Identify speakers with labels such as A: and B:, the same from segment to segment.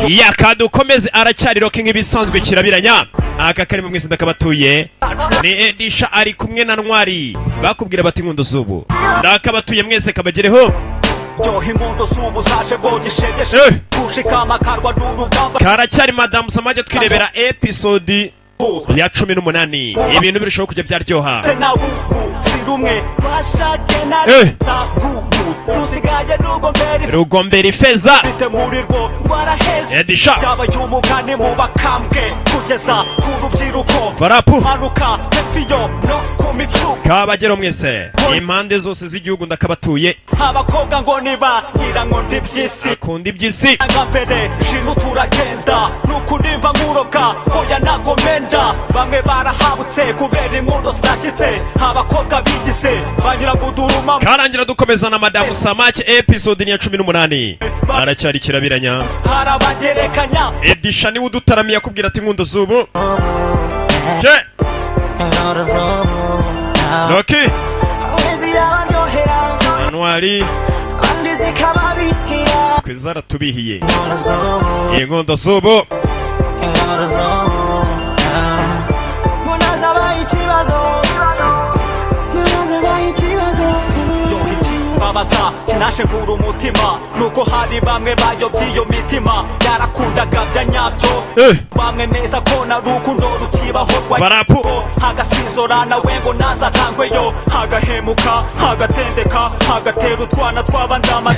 A: yakadukomeze aracyari rock nk'ibisanzwe kirabiranya aka karimo mwese ndakabatuye ni Edisha ari kumwe na Ntwari bakubwira bati inkundo zubu ndakabatuye mwese kabagereho karacyari Madame Samaje twirebera episode ya 18 ibintu birushaho kujya byaryoha Rugomberi Feza Edisha Farapu Kabagero mwese impande zose z'igihugu ndakabatuye
B: abakobwa ngo niba irankondi by'isi
A: akundi by'isi
B: agambere shinu turagenda nukundimba nkuroka hoya nagomenda bamwe barahabutse kubera inkundo zidashyitse abakobwa bigize banyira guduruma
A: karangira dukomeza na Madame Samaje episode ya 18 aracyari kirabiranya
B: harabagerekanya
A: Edisha ni udutaramiye akubwira ati inkundo zubu je Loki Ntwari kwizara tubihiye inkondo zubu
B: babaza kinashe ngura umutima nuko hari bamwe bayobye iyo mitima yarakundaga bya nyabyo bamwe neza ko na rukundo rukibaho rwa hagasizorana we ngo nazatangweyo hagahemuka hagatendeka hagatera utwana tw'abandama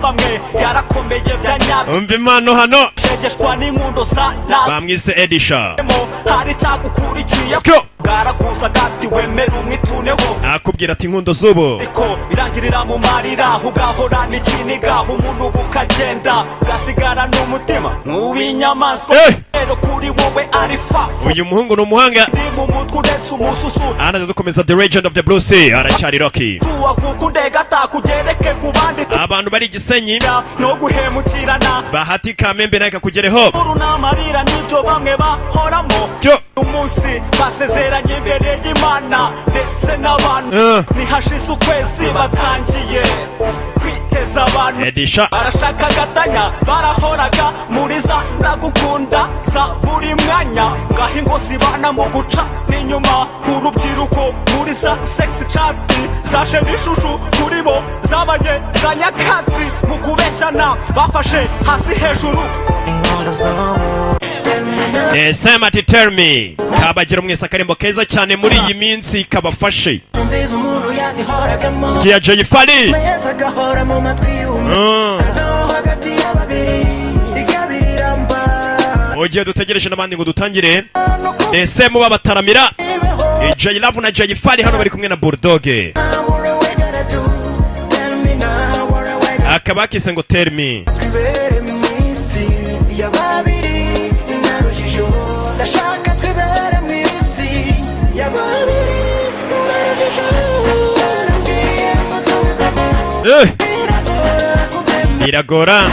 B: bamwe yarakomeye bya nyabyo
A: umva impano hano
B: shegeshwa n'inkundo sana
A: bamwise Edisha
B: hari cyagukurikiye bwaragusa gati wemera umwituneho
A: akubwira ati inkundo zubu
B: iko irangirira mu marira ugahora n'ikiniga umuntu bukagenda gasigara n'umutima nk'uw'inyamaswa rero kuri wowe ari fafu
A: uyu muhungu n'umuhanga
B: ni mu mutwe uretse umususu
A: anaza dukomeza The Legend of the Blue Sea aracyari Rocky
B: tuwakukundega atakugereke ku bandi
A: abantu bari Gisenyi
B: no guhemukirana
A: Bahati Kamembe naye kakugereho
B: urunamarira nibyo bamwe bahoramo umunsi basezeranye imbere y'Imana ndetse n'abantu nihashize ukwezi batangiye kwiteza abantu
A: Edisha
B: barashaka gatanya barahoraga muri za ndagukunda za buri mwanya ngaho ingo zibana mu guca n'inyuma urubyiruko muri za sex chat zaje n'ishushu kuri bo zabaye za nyakatsi mu kubeshyana bafashe hasi hejuru
A: Sema tell me kabagira mwese akarembo keza cyane muri iyi minsi kabafashe Skia Jay Fali Ogiye dutegereje nabandi ngo dutangire Sema babataramira Jay Love na Jay Fali hano bari kumwe na Bulldog akabakise ngo tell me iragora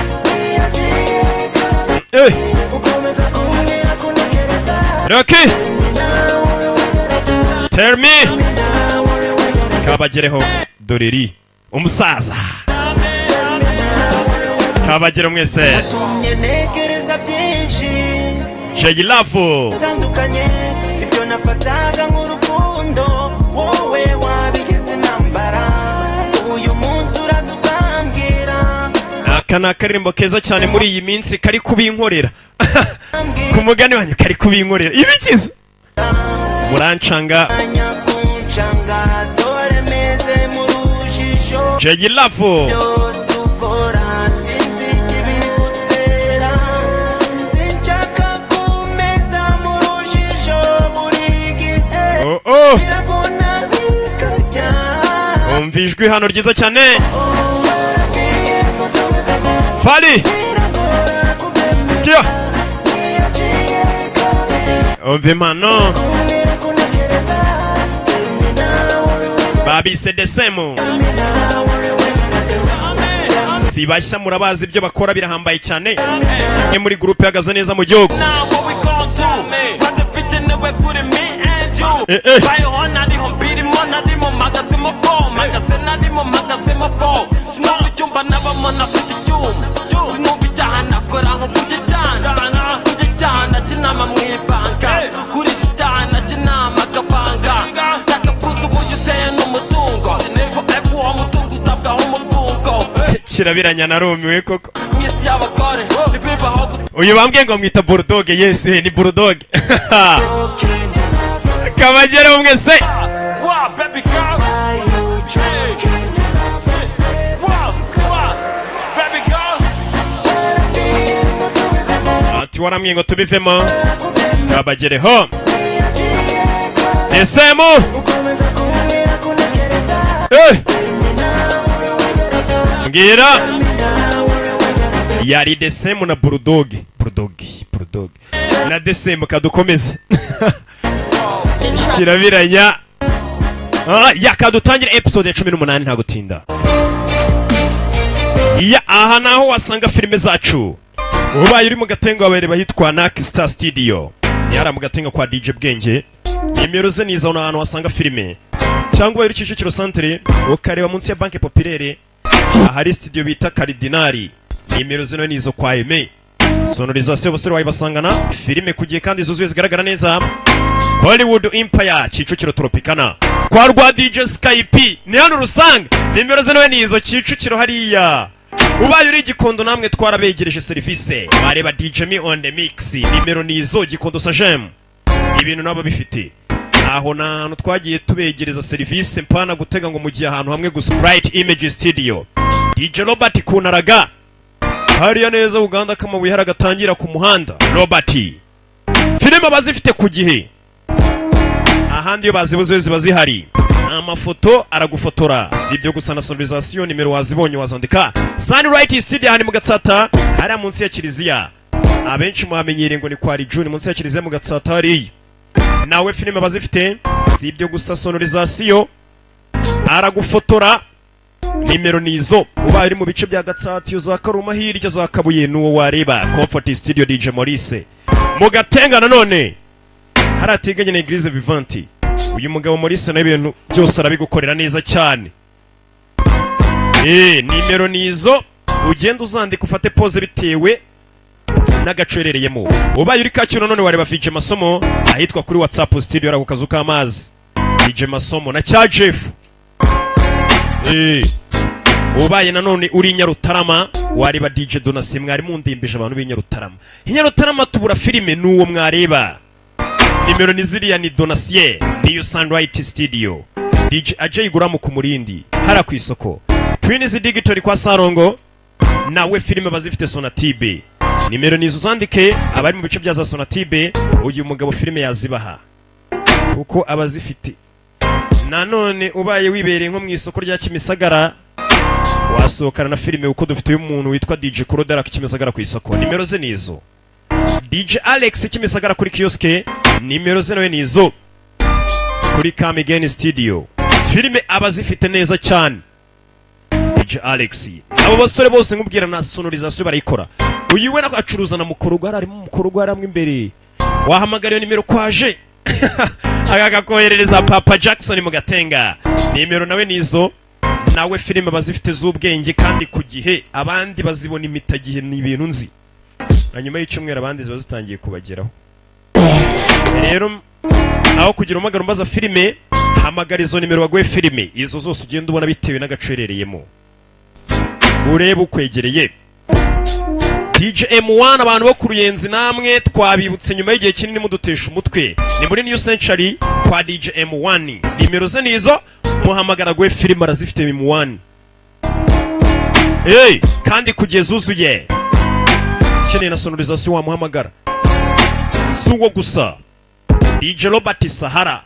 A: Rocky tell me kabagereho doreri umusaza kabagero mwese Jay Love
B: tandukanye ibyo nafataga nk'urukundo wowe wabigize nambara uyu munsi urazubambwira
A: aka nakaririmbo keza cyane muri iyi minsi kari kubinkorera ku mugani wanyu kari kubinkorera ibikize murancanga Jay Love umva ijwi hano ryiza cyane Fali Skia umva impano babise Desemu si bashya murabazi ibyo bakora birahambaye cyane ni muri groupe ihagaze neza mu gihugu kirabiranya narumiwe koko uyu bambwiye ngo mwita bulldog. Yes ni bulldog. Kabagere mwese ati warambwiye ngo tubivemo. Kabagere ho Desemu mbwira yari Desemu na bulldog na Desemu kadukomeze. Kirabiranya yakadutangira episode ya 18 nta gutinda. Aha naho wasanga filime zacu. Ubaye uri mu gatengo abareba hitwa Nak Star Studio. Yara mu gatengo kwa DJ Bwenge. Nimero ze niza ahantu wasanga filime. Cyangwa uri Kicukiro Centre ukareba munsi ya Banque Populaire ahari studio bita Cardinali. Nimero ze nizo kwa Aime. Sonorisation bose wayibasangana filime kugiye kandi zuzuye zigaragara neza. Hollywood Empire Kicukiro Tropicana kwa rwa DJ Skype ni hano rusanga. Nimero ze nizo Kicukiro hariya. Ubaye uri Gikondo namwe twarabegereje service bareba DJ Me on the Mix. Nimero nizo Gikondo Sajem ibintu nabo bifite aho nantu twagiye tubegereza service mpana gutega ngo mugiye ahantu hamwe gusa. Bright Image Studio DJ Robert Kunaraga hariya neza Uganda kama wihara gatangira ku muhanda. Robert filime bazifite ku gihe ahandi yo bazibuze ziba zihari. Amafoto aragufotora sibyo gusa na sonorisation. Nimero wazibonye wazandika Sunlight Studio hani mu Gatsata hari munsi ya Kiliziya. Abenshi muhamenyere ngo ni kwa June munsi ya Kiliziya mu Gatsata hari. Nawe filime bazifite sibyo gusa sonorisation aragufotora. Nimero nizo ubaye uri mu bice bya Gatsata yo za Karuma hirya za Kabuye nuwo wareba. Comfort Studio DJ Maurice mu Gatenga nanone harateganye na Eglise Vivante. Uyu mugabo Maurice na ibintu byose arabigukorera neza cyane. Nimero nizo ugenda uzandika ufate pose bitewe n'agacerereyemo. Ubaye uri Kacyiru none wareba DJ Masomo ahitwa kuri WhatsApp Studio ara ku kazu k'amazi. DJ Masomo na cya Jeff. Ubaye nanone uri Nyarutarama wareba DJ Donasi mwari mundimbije abantu b'Inyarutarama. Nyarutarama tubura filime nuwo mwareba. Nimero niziriya ni Donasier niyo Sunlight Studio. DJ Ajay Guramu ku Murindi hara ku isoko. Twins Digital kwa Sarongo nawe filime bazifite Sonatibe. Nimero nizo zandike abari mu bice bya za Sonatibe. Uyu mugabo filime yazibaha kuko abazifite. Nanone ubaye wibereye nko mu isoko rya Kimisagara wasohokana na filime uko dufite umuntu witwa DJ Kurodara Kimisagara ku isoko. Nimero ze nizo. DJ Alex Kimisagara kuri kioske. Nimero ze nawe nizo kuri Kamigeni Studio. Filime abazifite neza cyane DJ Alex. Abo basore bose nkubwira na sonorisation barayikora. Uyu we nakacuruza na Mukorogo harimo Mukorogo haramwe imbere. Wahamagara nimero kwaje agagakoherereza Papa Jackson mu Gatenga. Nimero nawe nizo. Nawe filime bazifite z'ubwenge kandi ku gihe abandi bazibona imitagihe ni ibintu nzi. Hanyuma y'icyumweru abandi ziba zitangiye kubageraho. Rero aho kugira umagaro mbaza filime hamagara izo nimero bagwe filime izo zose ugenda ubona bitewe n'agacerereyemo. Urebe ukwegereye. DJ M1 abantu bo ku Ruyenzi namwe twabibutse nyuma y'igihe kinini mudutesha umutwe. Ni muri New Century kwa DJ M1. Nimero ze nizo muhamagara gwe filime arazifite M1. Kandi kugeza uzuye. Chene na sonorisation wa muhamagara. Suwo gusa. DJ Robert Sahara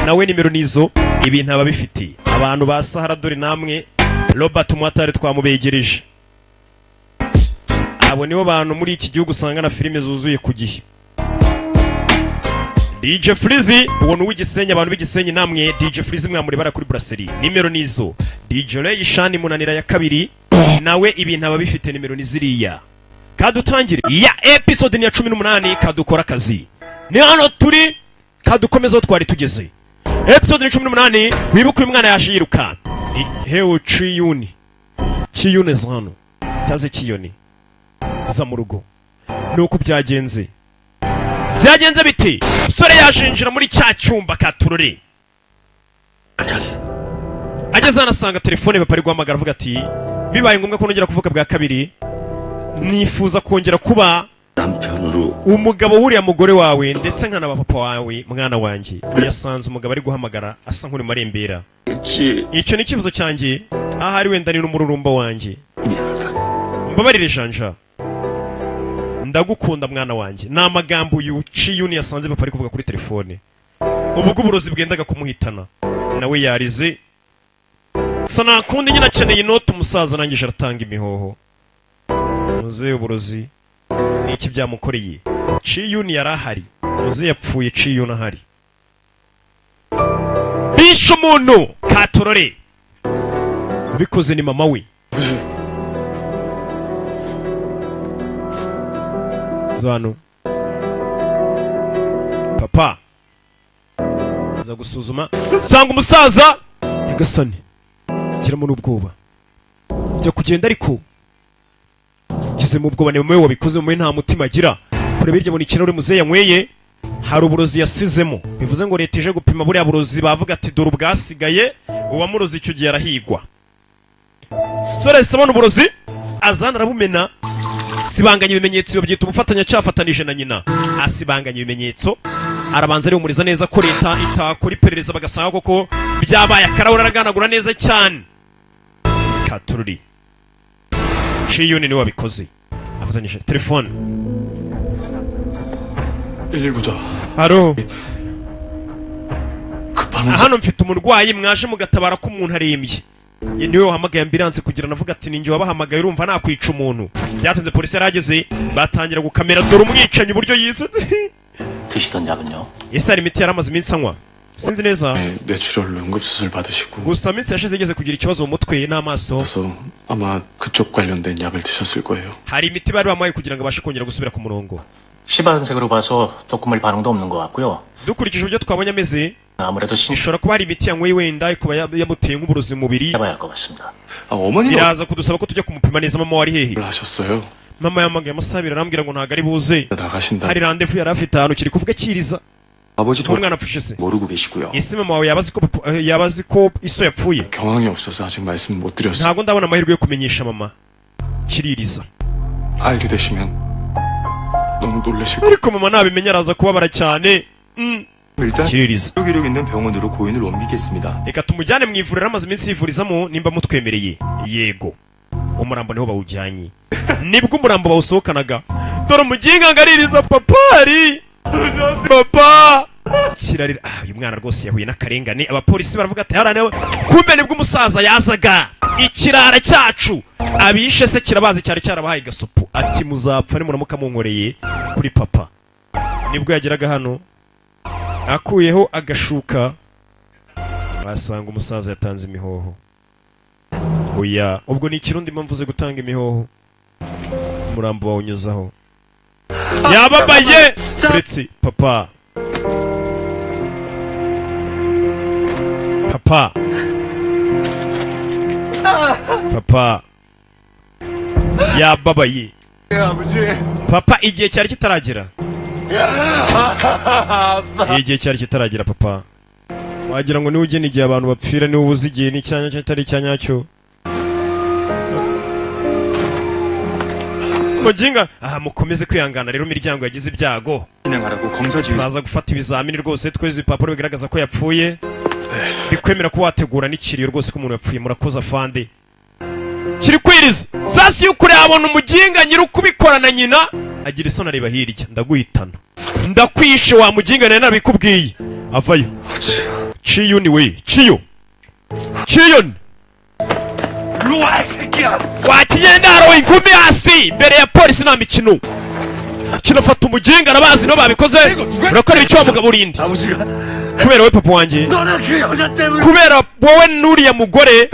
A: nawe nimero nizo ibintu ababifite. Abantu ba Sahara dore namwe Robert Mwatare twamubegereje. Abo nibo bantu muri iki gihugu usanga na filime zuzuye ku gihe. DJ Freezy ubona uw'igisenyi abantu b'igisenyi namwe DJ Freezy mwamuri bara kuri Brasserie. Nimero nizo. DJ Ray Shani munanira ya kabiri nawe ibintu ababifite nimero niziriya. Kadutangire ya episode ni ya 18 kadukora kazi. Ni hano turi kadukomeza twari tugeze. Episode ni 18 wibuka uyu mwana yaje yiruka. Heo Chiyuni. Chiyune zano. Kaze Chiyoni. Za mu rugo. Nuko byagenze. Byagenze biti. Sore yashinjira muri cya cyumba katurore. Ageze anasanga telefone bapari guhamagara avuga ati bibaye ngombwa ko nongera kuvuga bwa kabiri, nifuza kongera kuba umugabo w'uriya mugore wawe ndetse nkanaba papa wawe mwana wanjye. Yasanze umugabo ari guhamagara asa nk'uri marembera. Icyo ni ikibazo cyanjye, ahari wenda ni n'umururumba wanjye. Mbabarire Janja, ndagukunda mwana wanjye. Ni amagambo Chiyuni yasanze papa ari kuvuga kuri telefone, ubwo uburozi bwendaga kumuhitana nawe yarize. Sa nakundi nyine akeneye inoti, umusaza arangije aratanga imihoho. Muze uburozi niki byamukoreye. Chiyuni yarahari, muze yapfuye Chiyuni ahari. Bishe umuntu Katorore, bikoze ni mama we. Zano papa za gusuzuma sanga umusaza Nyagasani, giramo n'ubwoba jya kugenda, ariko gize mu bwoba. Ni mama we wabikoze, mama we nta mutima agira. Kureba iryo muri kinore muze yanyweye, hari uburozi yasizemo. Bivuze ngo leta ije gupima buriya burozi, bavuga ati dore ubwasigaye, uwamurozi icyo gihe arahigwa. Sore sabona uburozi azana arabumena, sibanganya ibimenyetso, babyita ubufatanya cyafatanije na nyina. Asibanganya ibimenyetso, arabanza arihumuriza neza ko leta itakora iperereza, bagasanga koko byabaye akarawura, araganagura neza cyane. Katururi Chiyuni niwe wabikoze, afatanyije telefone.
C: 119자.
A: Haro,
C: 급한 환자.
A: hano mfite umurwayi, mwaje mugatabara ko umuntu arembye. Niwe wahamagaye ambulance kugira navuga ati ninjye wabahamagaye, urumva nakwica umuntu. Byatanze polisi yarageze, batangira gukamera dore umwicanyi uburyo yise.
D: 드시던 약은요?
A: Ese hari imiti yaramaze iminsi anywa? Sinzi neza.
C: 뇌출혈로 응급수술 받으시고.
A: Gusa minsi yashize igeze kugira ikibazo mu mutwe n'amaso.
C: 그래서 아마 그쪽 관련된 약을 드셨을 거예요.
A: Hari imiti bari bamuhaye kugira ngo abashe kongera gusubira ku murongo.
D: 시바른색으로 봐서 독구물 반응도 없는 것 같고요.
A: Dukurikije uburyo twabonye ameze,
D: 아무래도
A: ishobora kuba hari imiti yanyweye wenda kuba yamuteye nk'uburozi mu mubiri.
D: 해봐야 할 것 같습니다.
C: 아, 어머니가
A: Biraza kudusaba ko tujya kumupima neza. Mama wari hehe?
C: 하셨어요.
A: Mama yamagaye amasabira arambwira ngo ntago ari buze,
C: 나가신다.
A: hari randevu yari afite ahantu kiri kuvuga kiriza.
C: 아버지
A: umwana apfushe se.
C: 모르고 계시고요.
A: Ese mama wawe yabazi ko iso yapfuye?
C: 경황이 없어서 아직 말씀 못 드렸어요.
A: Ntago ndabona amahirwe yo kumenyesha mama. kiririza.
C: 알게 되시면 너무 놀라실 거예요.
A: ariko mama nabimenya araza kubabara cyane.
E: 일단
A: kiririza.
E: 기록 있는 병원으로 고인을 옮기겠습니다.
A: reka tumujyane mu ivuriro amaze iminsi yivurizamo nimba mutwemereye. Yego, umurambo niho bawujyanye. Nibwo umurambo bawusohokanaga, dore umuginga ngaririza papari. Papa kirarira. Uyu mwana rwose yahuye n'akarengane. Abapolisi baravuga ati harane, kumbe nibwo umusaza yazaga ikirara cyacu, abishe se kirabazi cyari cyarabahaye gasupu, ati muzapfa nimuramuka munkoreye kuri papa. Nibwo yageraga hano akuyeho agashuka, basanga umusaza yatanze imihoho. Oya, ubwo ni ikirundi mvuze gutanga imihoho. Umurambo bawunyuzaho, yababaye uretse papa. Papa, papa yababaye. Papa igihe cyari kitaragera, igihe cyari kitaragera papa. Wagira ngo niwe ugena igihe abantu bapfira, niwe ubuze igihe n'icyanya cyatari icyanyacyo. Muginga, mukomeze kwihangana rero, imiryango yagize ibyago.
E: 진행하라고 검사 지휘.
A: Baza gufata ibizamini rwose, tweze ibipapuro bigaragaza ko yapfuye, bikwemera ko wategura n'ikiriyo rwose ko umuntu yapfuye. Murakoze afande. Kiri kwiriza sasi y'ukuri abona umuginga nyiri ukubikorana nyina agira isoni areba hirya. Ndaguhitana, ndakwishe wa muginga, nari nabikubwiye. Avayo Chiyuni we, Chiyuni wakigendaro ingumi hasi imbere ya polisi nta mikino. Kinafata umuginga arabazi no babikoze. Urakora icyo mugabo urindi kubera we papa wanjye, kubera wowe nuriya mugore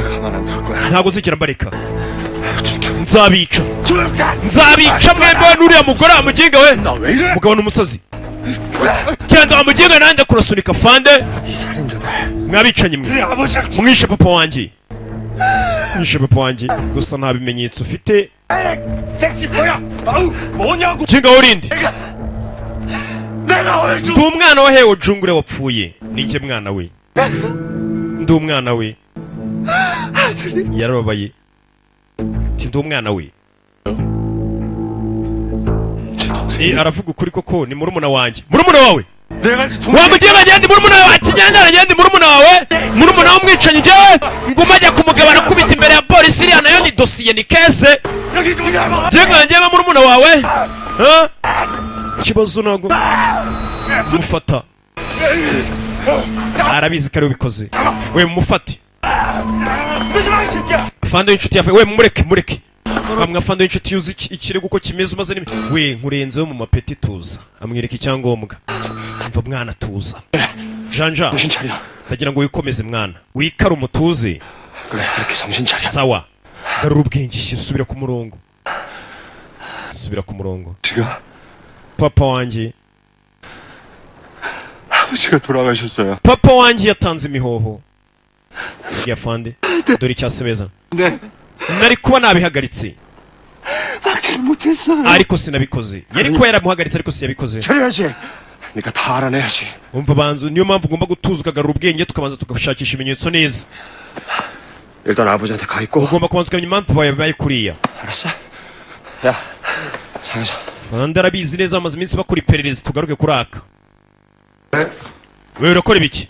A: ntago uzigera mbareka. Nzabica mwembe we nuriya mugore wa muginga we. Mugabo n'umusazi, cyangwa wa muginga nanjye kurasunika fande. Mwabicanye mwe, mwishe papa wanjye, mwishe papa wanjye. Gusa nta bimenyetso ufite. Muginga urindi ndi umwana wa hewo jungure wapfuye. Nike mwana we, ndi umwana we. Yarababaye. ati ndi umwana we.
C: 제 동생이
A: aravuga ukuri koko ni murumuna wanjye. Murumuna wawe
C: 내가
A: wamugiye bagenda murumuna wawe akinyana agenda murumuna wawe murumuna w'umwicanyi njyewe nguma ajya kumugabana kubita imbere ya polisi iriya nayo ni dosiye ni kese njyewe murumuna wawe ikibazo ntabwo mufata arabizi ko ari ubikoze we mufate afande w'inshuti yawe we mureke bamwe afande w'inshuti yuzi ikirego uko kimeze umaze n'ibindi we nkurenzeho mu mapeti tuza amwereka icyangombwa mva mwana tuza janja
C: 정신 차려.
A: ndagira ngo wikomeze mwana wikare umutuze
C: 그래 그렇게 정신 차려.
A: sawa garura ubwenge subira ku murongo
C: 지가
A: papa wanjye
C: 아버지가 돌아가셨어요.
A: papa wanjye yatanze imihoho ya fande dore icyasemeza
C: 네.
A: nari kuba nabihagaritse
C: 막지를 못했어요.
A: ariko sinabikoze yari kuba yaramuhagaritse ariko siyabikoze
C: 차려야지. 네가 다 알아내야지.
A: umva banzu niyo mpamvu ugomba gutuza ukagarura ubwenge tukabanza tugashakisha ibimenyetso neza
C: 일단 아버지한테 가 있고.
A: ugomba kubanza ukamenya impamvu babaye kuriya
C: 알았어. 야, 장사.
A: fande arabizi neza bamaze iminsi bakora iperereza tugaruke kuri aka wewe urakora ibiki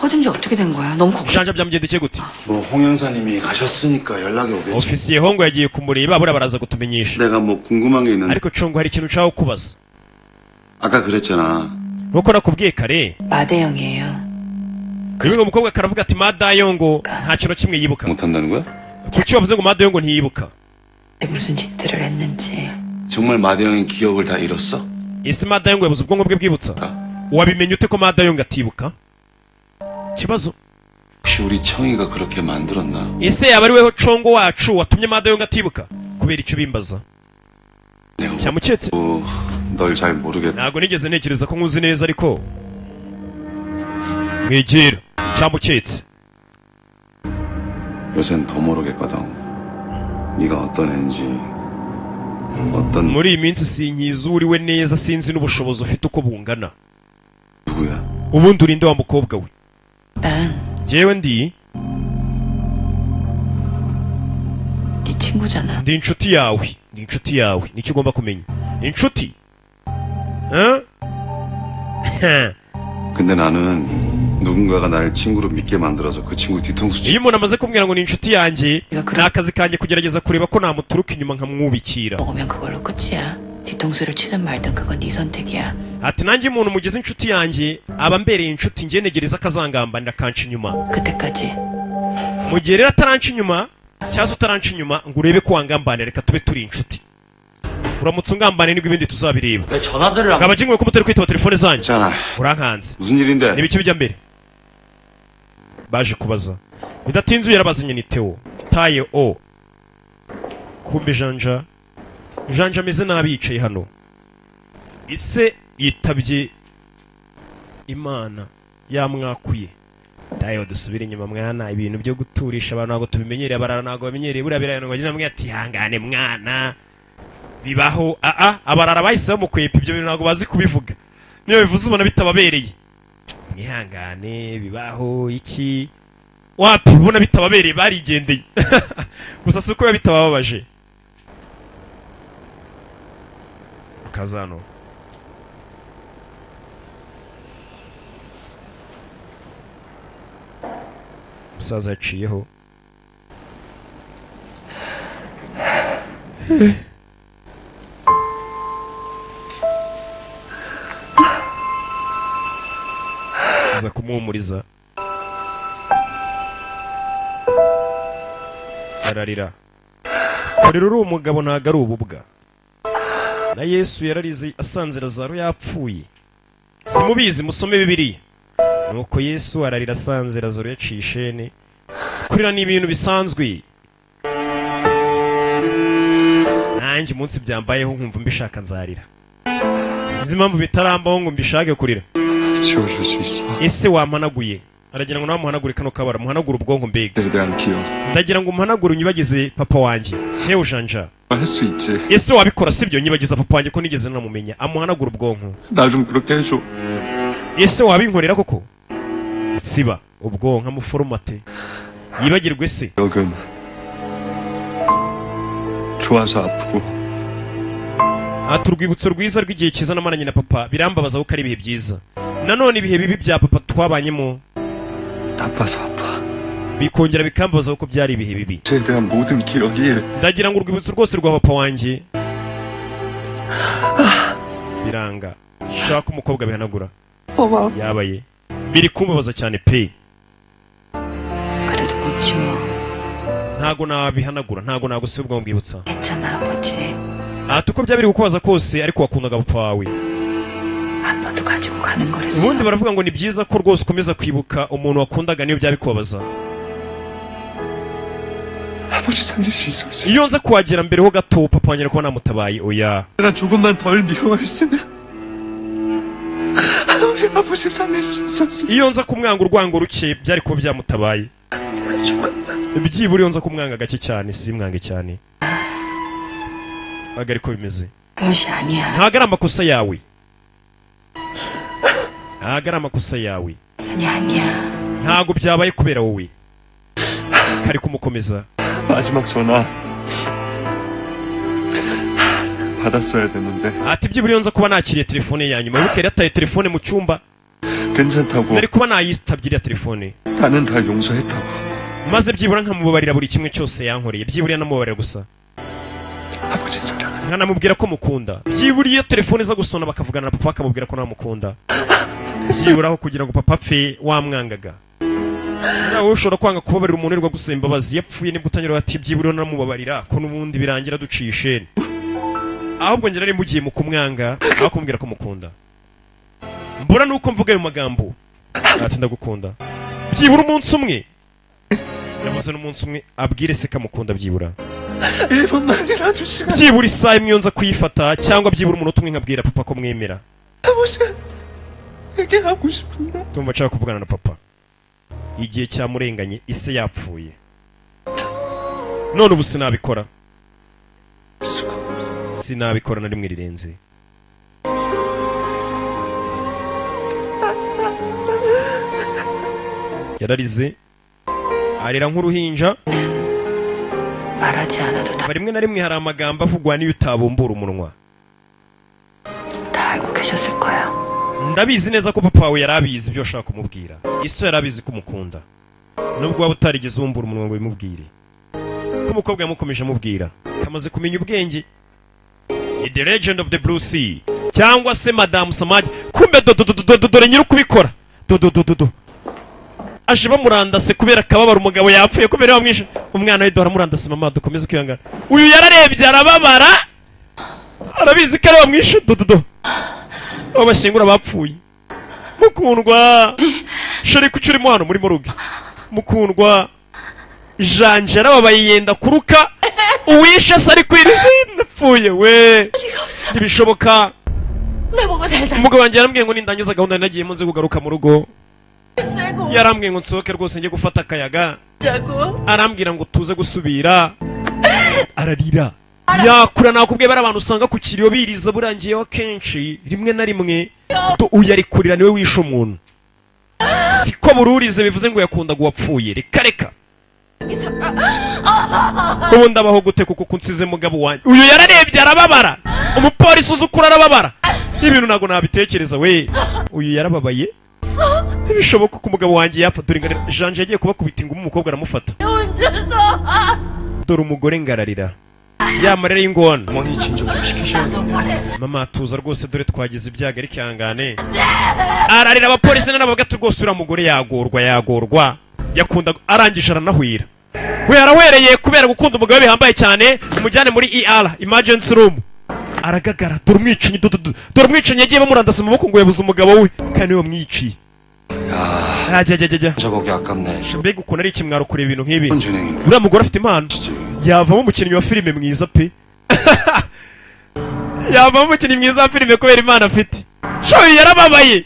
F: 허준지 어떻게 된 거야? 너무 걱정.
A: janja byamugendekeye gute
G: 뭐 홍 형사님이 가셨으니까 연락이 오겠지.
A: ofisiye hongo yagiye kumureba buriya baraza kutumenyesha
G: 내가 뭐 궁금한 게 있는데
A: ariko congo hari ikintu nshaka kubaza
G: 아까 그랬잖아.
A: nuko nakubwiye kare
F: 마대영이에요.
A: uyu umukobwa karavuga ati madayongo nta kintu kimwe yibuka
G: 못한다는 거야?
A: kuki wavuze ngo madayongo ntiyibuka
F: 무슨 짓들을 했는지.
G: 정말 마대영이 기억을 다 잃었어?
A: ese madayongo yabuze ubwonko bwe bwibutsa wabimenye ute ko madayongo atibuka kibazo
G: 혹시 우리 청이가 그렇게 만들었나?
A: ese yaba ari weho congo wacu watumye madayongo atibuka kubera icyo bimbaza
G: 내가
A: cyamuketse
G: 널 잘 모르겠다.
A: ntabwo nigeze ntekereza ko nkuzi neza ariko mwegera cyamuketse
G: 요샌 더 모르겠거든. 네가 어떤 애인지 어떤
A: muri iyi minsi sinkizi uwo uriwe neza sinzi n'ubushobozi ufite uko bungana
G: 누구야?
A: ubundi urinde wa mukobwa we
F: 난
A: njyewe ndi
F: 네 친구잖아.
A: ndi inshuti yawe nicyo ugomba kumenya inshuti
G: 근데 나는 누군가가 날 친구로 믿게 만들어서 그 친구 뒤통수
A: iyo umuntu amaze kumbwira ngo ni inshuti yanjye
F: Iga kuri-
A: ni akazi kanjye kugerageza kureba ko namuturuka inyuma nkamwubikira
F: 먹으면 그걸로 끝이야. 뒤통수를 치든 말든 그건 네 선택이야.
A: ati nanjye umuntu mugize inshuti yanjye aba ambereye inshuti njye negereza akazangambanira akanca inyuma
F: 그때까지
A: mu gihe rero ataranca inyuma cyangwa se utaranca inyuma ngo urebe ko wangambanira reka tube turi inshuti uramutse ungambaniye nibwo ibindi tuzabireba
D: 왜 전화들을 안
A: nkaba njye ko mutari kwitaba telefone zanjye
G: 있잖아.
A: urankanze
G: 무슨 일인데?
A: n'ibiki bijya mbere baje kubaza bidatinze uyu yarabazanye ni Theo taye o kumbe janja ameze nabi yicaye hano ise yitabye imana yamwakuye tayo dusubire inyuma mwana ibintu byo guturisha abantu ntabwo tubimenyereye abarara ntabwo bamenyereye buriya birayano ngo agende amwe ati hangane mwana bibaho abarara bahise bamukwepa ibyo bintu ntabwo bazi kubivuga niyo bivuze ubona bitababereye mwihangane bibaho iki wapi ubona bitababereye barigendeye gusa si uko biba bitabababaje kazano umusaza yaciyeho aza kumuhumuriza ararira rero uri umugabo ntago ari ububwa na Yesu yararize asanze Lazaro yapfuye simubizi musome Bibiliya nuko Yesu ararira asanze Lazaro yaciye ishene kurira ni ibintu bisanzwe nanjye umunsi byambayeho nkumva mbishaka nzarira sinzi impamvu bitarambaho ngo mbishake kurira
C: 지워줄 수 있어.
A: ese wampanaguye aragira ngo nawe muhanagure kano kabara muhanagure ubwonko mbega
C: 내에 대한 기억.
A: ndagira ngo umuhanagure unyibagize papa wanjye hewe janja
C: 할 수 있지.
A: ese wabikora sibyo nyibagiza papa wanjye ko nigeze namumenya amuhanagura ubwonko
C: 나 좀 그렇게 해줘.
A: ese wabinkorera koko siba ubwonko amuforomate yibagirwe se
C: 기억은 좋아서 아프고
A: ati urwibutso rwiza rw'igihe cyiza namaranye na papa birambabaza ko ari ibihe byiza nanone ibihe bibi bya papa twabanyemo
C: 나빠서 아파.
A: bikongera bikambabaza ko byari ibihe bibi
C: 저에 대한 모든 기억이
A: ndagira ngo urwibutso rwose rwa papa wanjye biranga shaka umukobwa bihanagura yabaye biri kumbabaza cyane pe
F: 그래도 못 지워.
A: ntago nabihanagura ntago nagusubwa mbwibutsa
F: 했잖아, 아버지.
A: ati uko byabiri kukubaza kose ariko wakundaga papa wawe
F: 아빠도 가지고 가는 거랬어.
A: ubundi baravuga ngo ni byiza ko rwose ukomeza kwibuka umuntu wakundaga niyo byabikubabaza
C: 아버지 살릴 수 있었어요.
A: iyo nza kuhagera mbere ho gato papa wanjye kuba namutabaye oya
C: 내가 조금만 덜 미워했으면 우리 아버지 살릴 수 있었어요.
A: iyo nza kumwanga urwango ruke byari kuba byamutabaye byibura iyo nza kumwanga gake cyane simwange cyane ntabwo ariko bimeze
F: 무엇이 아니야.
A: ntabwo ari amakosa yawe ntabwo ari amakosa yawe
F: 아니야.
A: ntabwo byabaye kubera wowe kari kumukomeza
C: 마지막 전화 받았어야 됐는데
A: ati byibura iyo nza kuba nakiriye telefone ya nyuma wibuke yari yataye telefone mu cyumba
C: 괜찮다고
A: nari kuba nayitabye iriya telefone
C: 나는 다 용서했다고
A: maze byibura nkamubabarira buri kimwe cyose yankoreye byibura namubabarira gusa
C: 아버지 사랑해.
A: nkanamubwira ko mukunda byibura iyo telefone iza gusona bakavugana na papa akamubwira ko namukunda byiburaho kugira ngo papa apfe wamwangaga nawe ushobora kwanga kubabarira umuntu urwa gusaba imbabazi yapfuye nibwo utangira ati byibura namubabarira ko n'ubundi birangira ducishe ahubwo njye nari mugiye mu kumwanga aho kumbwira ko mukunda mbura nuko mvuga ayo magambo ati ndagukunda byibura umunsi umwe yavuze n'umunsi umwe abwire se kamukunda byibura
C: 1분만이라도 시간
A: byibura isaha imwe iyo nza kuyifata cyangwa byibura umunota umwe nkabwira papa ko mwemera
C: 아버지한테 얘기하고 싶은데
A: tumva nshaka kuvugana na papa igihe cyamurenganye ise yapfuye none ubu sinabikora
C: 수가 없어.
A: sinabikora na rimwe rirenze yararize arira nk'uruhinja
F: 말하지 않아도
A: rimwe na rimwe hari amagambo avugwa niyo utabumbura umunwa
F: 다 알고 계셨을 거야.
A: ndabizi neza ko papa wawe yari abizi ibyo ashaka kumubwira iso yari abizi ko umukunda nubwo waba utarigeze wumbura umunwa ngo bimubwire ko umukobwa yamukomeje amubwira kamaze kumenya ubwenge ni the legend of the blue sea cyangwa se madamu samadi kumbe dore nyiri ukubikora dododododo aje bamurandase kubera akababara umugabo yapfuye kubera bamwishe umwana we dore amurandase mama dukomeze kwihangana uyu yararebye arababara arabizi ko ari bamwishe dododo abo bashyingura bapfuye mukundwa shari kuki urimo hano muri moruge mukundwa janje yarababaye yenda kuruka uwishe se ari kwiriza napfuye we ntibishoboka umugabo wanjye yarambwiye ngo nindangiza gahunda nagiye munze kugaruka mu rugo yarambwiye ngo nsohoke rwose njye gufata akayaga arambwira ngo tuze gusubira ararira yakura nakubwiye bari abantu usanga ku kiriyo biriza burangiyeho kenshi rimwe na rimwe uyarikurira niwe wishe umuntu siko bururize bivuze ngo yakundaga uwapfuye reka reka ubundi abaho gute kuko kunsize mugabo wanjye uyu yararebye arababara umupolisi uzi ukuri arababara n'ibintu ntabwo nabitekereza we uyu yarababaye ntibishoboka ko umugabo wanjye yapfa dore ngo janje yagiye kubakubita ingumi umukobwa aramufata dore umugore ngararira ya marira y'ingona
E: 어머니 진정 좀 시키셔야겠네요.
A: mama tuza rwose dore twagize ibyago ariko ihangane ararira abapolisi n'abavuga ati rwose uriya mugore yagorwa yakunda arangije aranahwira we yarahwereye kubera gukunda umugabo bihambaye cyane umujyane muri ER emergency room aragagara dore umwicanyi dore umwicanyi yagiye bamurandase mu maboko ngo yabuze umugabo we kandi niwe wamwiciye
C: 진짜 보기 아깝네.
A: mbega ukuntu ari ikimwaro kureba ibintu nk'ibi
G: 진행인데
A: uriya mugore afite impano yavamo umukinnyi wa filime mwiza pe yavamo umukinnyi mwiza wa filime kubera impano afite shoyi yarababaye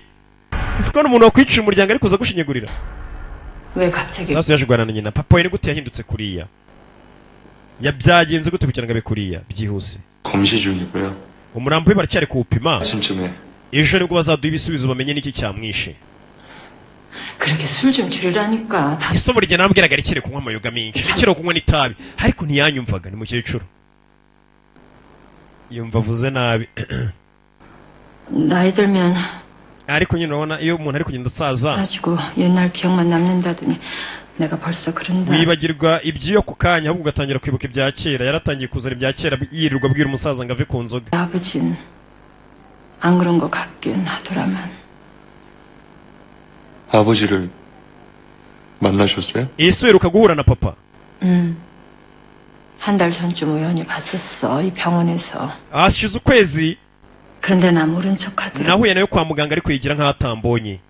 A: isiko n'umuntu wakwicira umuryango ari kuza gushinyagurira
F: 왜 갑자기
A: sasu yaje guhana na nyina papa we ni gute yahindutse kuriya yabyagenze gute kugira ngo abe kuriya byihuse
C: 검시 중이고요.
A: umurambo we baracyari kuwupima
C: 아침쯤에
A: ejo nibwo bazaduha ibisubizo bamenye n'iki cyamwishe
F: 그렇게 술 좀 줄이라니까. 다
A: isomo rye nambwiraga rekere kunywa amayoga menshi rekere kunywa n'itabi ariko ntiyanyumvaga ni mukecuru yumva avuze nabi.
H: 나이 들면
A: ariko nyine urabona iyo umuntu ari kugenda asaza
H: 가지고 옛날 기억만 남는다더니 내가 벌써 그런다.
A: wibagirwa iby'iyo ku kanya ahubwo ugatangira kwibuka ibya kera. Yaratangiye kuzana ibya kera yirirwa abwira umusaza ngo ave ku nzoga.
H: 아버진 안 그런 것 같긴 하더라만.
C: 아버지를 만나셨어요?
A: ese uheruka guhura na papa?
H: 한 달 전쯤 우연히 봤었어, 이 병원에서.
A: hashize ukwezi
H: 그런데 나 모른 척 하더라.
A: nahuye nayo kwa muganga ariko yigira nk'aho atambonye.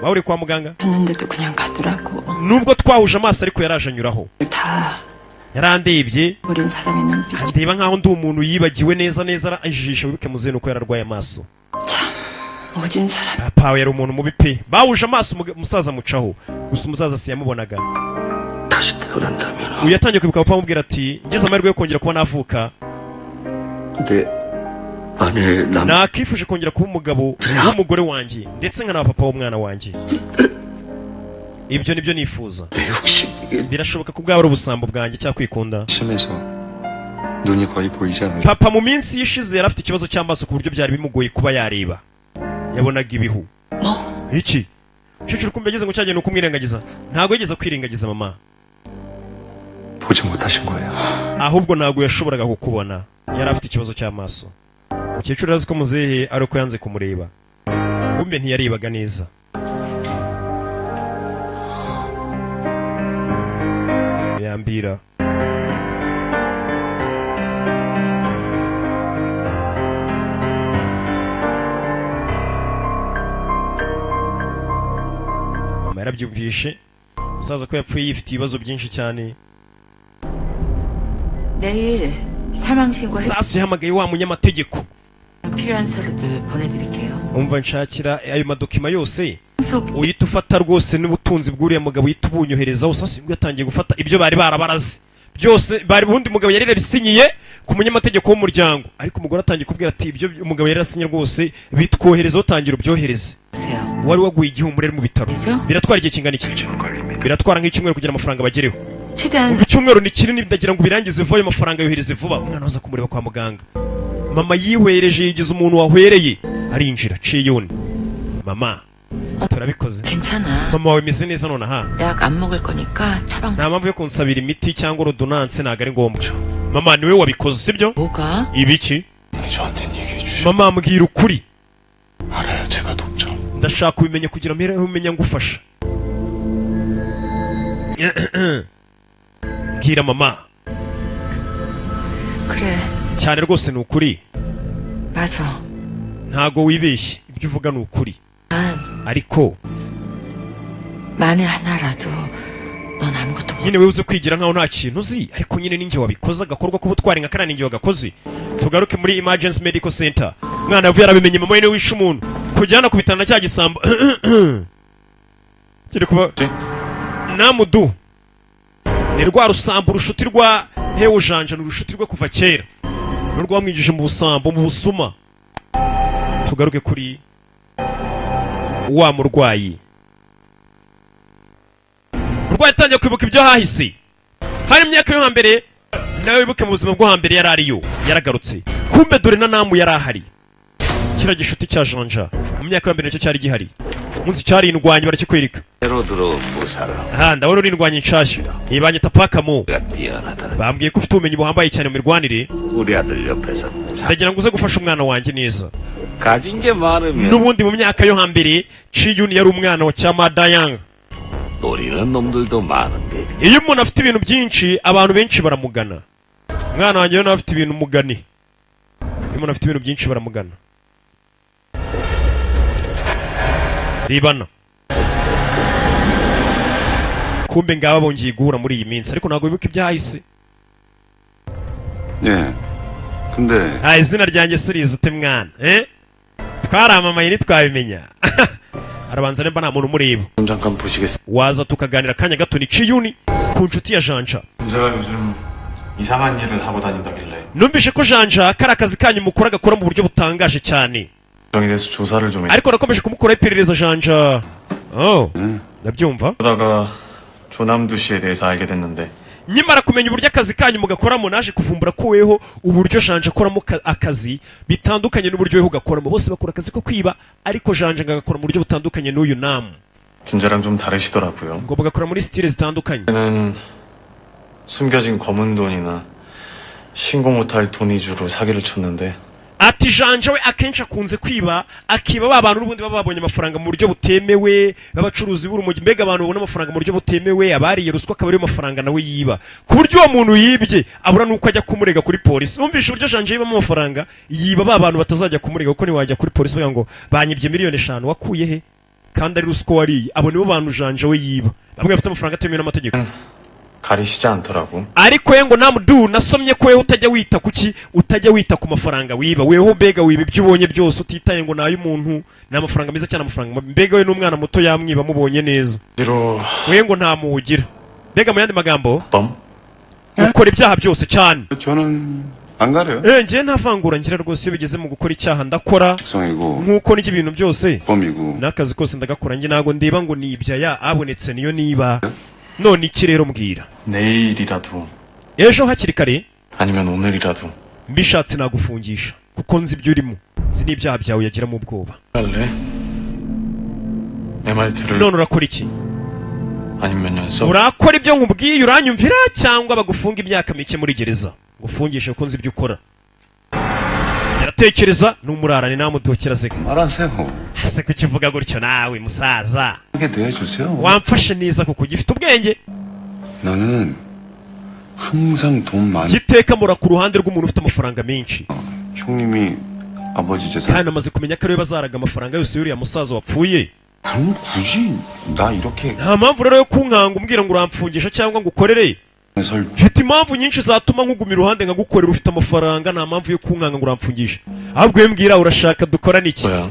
A: bahuriye kwa muganga
H: 였는데도 그냥 가더라고.
A: nubwo twahuje amaso ariko yaraje anyuraho.
H: 다
A: yarandebye
H: 버린 사람의 눈빛.
A: andeba nk'aho ndi umuntu yibagiwe neza ajijisha wibuke muzehe nuko yararwaye amaso.
H: 참 모진 사람.
A: papa we yari umuntu mubi pe. bahuje amaso umusaza amucaho gusa umusaza siyamubonaga.
G: 다시 태어난다면
A: uyu yatangiye kwibuka papa amubwira ati ngeze amahirwe yo kongera kuba navuka
G: 내 아내의 남
A: nakifuje kongera kuba umugabo w'umugore wanjye ndetse nka na papa w'umwana wanjye. ibyo nibyo nifuza.
G: 내 욕심이
A: birashoboka ko bwaba ari ubusambo bwanjye cyangwa kwikunda.
C: 심해서 눈이 거의 보이지 않아요.
A: papa mu minsi yishize yari afite ikibazo cy'amaso ku buryo byari bimugoye kuba yareba. yabonaga ibihu. iki shishuru kumbe ageze ngo cyagenda uko umwirengagiza. ntabwo yigeze kwirengagiza mama,
C: 보지 못하신 거예요.
A: ahubwo ntabwo yashoboraga kukubona. yari afite ikibazo cy'amaso. umukecuru arazi ko muzehe ari uko yanze kumureba, kumbe ntiyarebaga neza. yambira mama yarabyumvishe umusaza ko yapfuye yifitiye ibibazo byinshi cyane.
F: 내일 사망 신고해
A: sasu yahamagaye wa munyamategeko.
F: 필요한 서류들 보내드릴게요.
A: umva nshakira ayo madokima yose
F: 속
A: uhita ufata rwose n'ubutunzi bw'uriya mugabo uhita ubunyoherezaho. sasu ngo yatangiye gufata ibyo bari barabaraze byose. bari ubundi mugabo yari yarabisinyiye ku munyamategeko w'umuryango, ariko umugore atangiye kubwira ati ibyo umugabo yari yarasinye rwose bitwoherezaho, tangira ubyohereze.
F: 보세요.
A: wari waguye igihumurere mu bitaro.
F: 그죠?
A: biratwara igihe kingana iki? biratwara nk'icyumweru kugira amafaranga bagereho.
F: 최대한
A: umva icyumweru ni kinini ndagira ngo birangize vuba ayo mafaranga yohereze vuba. umwana waza kumureba kwa muganga. mama yihwereje yigize umuntu wahwereye arinjira ciyoni. mama turabikoze.
F: 괜찮아.
A: mama wawe imeze neza nonaha.
F: 약 안 먹을 거니까 처방.
A: nta mpamvu yo kunsabira imiti cyangwa ordonance, ntabwo ari ngombwa. mama niwe wabikoze sibyo?
F: 뭐가?
A: ibiki?
C: 저한테는 얘기해 주시오.
A: mama mbwira ukuri.
C: 알아요, 제가 돕죠.
A: ndashaka kubimenya kugira ngo umenya ngufasha. mbwira mama.
F: 그래.
A: cyane rwose ni ukuri.
F: 맞아.
A: ntago wibeshye, ibyo uvuga ni ukuri.
F: 난
A: ariko
F: 만에 하나라도 넌 아무것도 못.
A: nyine wewe uze kwigira nkaho nta kintu uzi, ariko nyine ninjye wabikoze agakorwa k'ubutwari nka kariya ninjye wagakoze. tugaruke muri emergency medical center. umwana yavuye arabimenye mama we niwe wishe umuntu. kujyana ku bitaro na cya gisambo kiri kuba namudu ni rwa rusambo urushuti rwa hewe janja, ni urushuti rwe kuva kera, ni rwamwinjije mu busambo mu busuma. tugaruke kuri wa murwayi. urwaye atangiye kwibuka ibyo hahise. hari imyaka yo hambere nawe wibuke mu buzima bwo hambere yari ariyo yaragarutse. kumbe dore na namu yari ahari. kiriya gishuti cya janja mu myaka yo hambere nicyo cyari gihari. umunsi cyari indwanyi barakikwereka.
I: 새로 들어온 무사라
A: aha ndabona uri indwanyi nshashya. ibanyita pakamo.
I: 뛰어나다는
A: bambwiye ko ufite ubumenyi buhambaye cyane mu mirwanire.
I: 우리 아들 옆에서 참
A: ndagira ngo uze gufasha umwana wanjye neza.
I: 가진 게 많으면
A: n'ubundi mu myaka yo hambere Chiyun yari umwana wa Chamadayang.
I: 노리는 놈들도 많은데
A: iyo umuntu afite ibintu byinshi abantu benshi baramugana. umwana wanjye nawe afite ibintu mugani. iyo umuntu afite ibintu byinshi baramugana. ribana kumbe ngaba bongeye guhura muri iyi minsi, ariko ntabwo wibuka ibyahise.
G: 예. 근데
A: izina ryanjye suriza ute mwana twaramamaye ntitwabimenya. arabanza nimba nta muntu umureba.
C: 좀 잠깐 보시겠어요?
A: waza tukaganira akanya gato. ni Chiyuni ku nshuti ya janja.
E: 제가 요즘 이상한 일을 하고 다닌다길래
A: numvishe ko janja kari akazi kanyu mukora gakora mu buryo butangaje cyane,
E: 정에 대해서 조사를 좀
A: ariko nakomeje kumukora iperereza janja. ndabyumva.
E: 그러다가 조남두 씨에 대해서 알게 됐는데
A: nyimara kumenya uburyo akazi kanyu mugakoramo naje kuvumbura ko weho uburyo Janja akoramo akazi bitandukanye n'uburyo weho ugakoramo. Bose bakora akazi ko kwiba ariko Janja ngagakora mu buryo butandukanye n'uyu Nam.
E: 준재랑 좀 다르시더라고요.
A: ngo bagakora muri style zitandukanye.
E: 저는 숨겨진 검은 돈이나 신고 못할 돈 위주로 사기를 쳤는데
A: ati Janja we akenshi akunze kwiba akiba babantu n'ubundi baba babonye amafaranga mu buryo butemewe babacuruzi b'urumogi mbega abantu babona amafaranga mu buryo butemewe abariye ruswa akaba ariyo mafaranga nawe yiba ku buryo uwo muntu yibye abura nuko ajya kumurega kuri polisi. Umvishe uburyo Janja yibamo amafaranga yiba babantu batazajya kumurega kuko niwajya kuri polisi bavuga ngo banyibye miliyoni 5 wakuye he kandi ari ruswa wariye. Abo nibo bantu Janja we yiba bamwe bafite amafaranga atemewe n'amategeko
E: 가리시지 않더라고.
A: ariko ye ngo Namdu nasomye ko weho utajya wita kuki utajya wita ku mafaranga wiba weho mbega wiba ibyo ubonye byose utitaye ngo nayo umuntu n'amafaranga meza cyane amafaranga mbega we n'umwana muto yamwiba mubonye neza we ngo nta muwugira mbega mu yandi magambo ukora ibyaha byose cyane.
G: 저는 안 가려요.
A: ngiye nta vangura ngira rwose iyo bigeze mu gukora icyaha ndakora
G: 성이고
A: nk'uko n'iki ibintu byose
G: 범이고
A: n'akazi kose ndagakora njye ntago ndeba ngo nibyaya abonetse niyo niba none iki rero mbwira
E: 내일이라도
A: ejo hakiri kare
E: 아니면 오늘이라도
A: mbishatse nagufungisha kuko nzi ibyo urimo nzi n'ibyaha byawe yagiramo ubwoba.
E: 할래? 내 말 들을
A: none urakora iki?
E: 아니면 연습
A: urakora ibyo nkubwiye uranyumvira cyangwa bagufunga imyaka mike muri gereza ngufungishe kuko nzi ibyo ukora. yaratekereza n'umurarane namudokera aseka.
G: 말하세요.
A: ase kukivuga gutyo nawe musaza
G: 하게 대해주세요.
A: wamfashe neza kuko gifite ubwenge.
G: 나는 항상 돈 많이.
A: giteka mura ku ruhande rw'umuntu ufite amafaranga menshi
G: 형님이 아버지 재산.
A: kandi amaze kumenya ko ariwe bazaraga amafaranga yose y'uriya musaza wapfuye.
G: 그럼 굳이 나 이렇게
A: nta mpamvu rero yo kunkanga umbwira ngo uramfungisha cyangwa ngo ukorere.
G: 설
A: mfite impamvu nyinshi zatuma nkuguma iruhande nkagukorera ufite amafaranga nta mpamvu yo kunkanga ngo uramfungisha. ahubwo we mbwira urashaka dukorana iki?
E: 뭐야?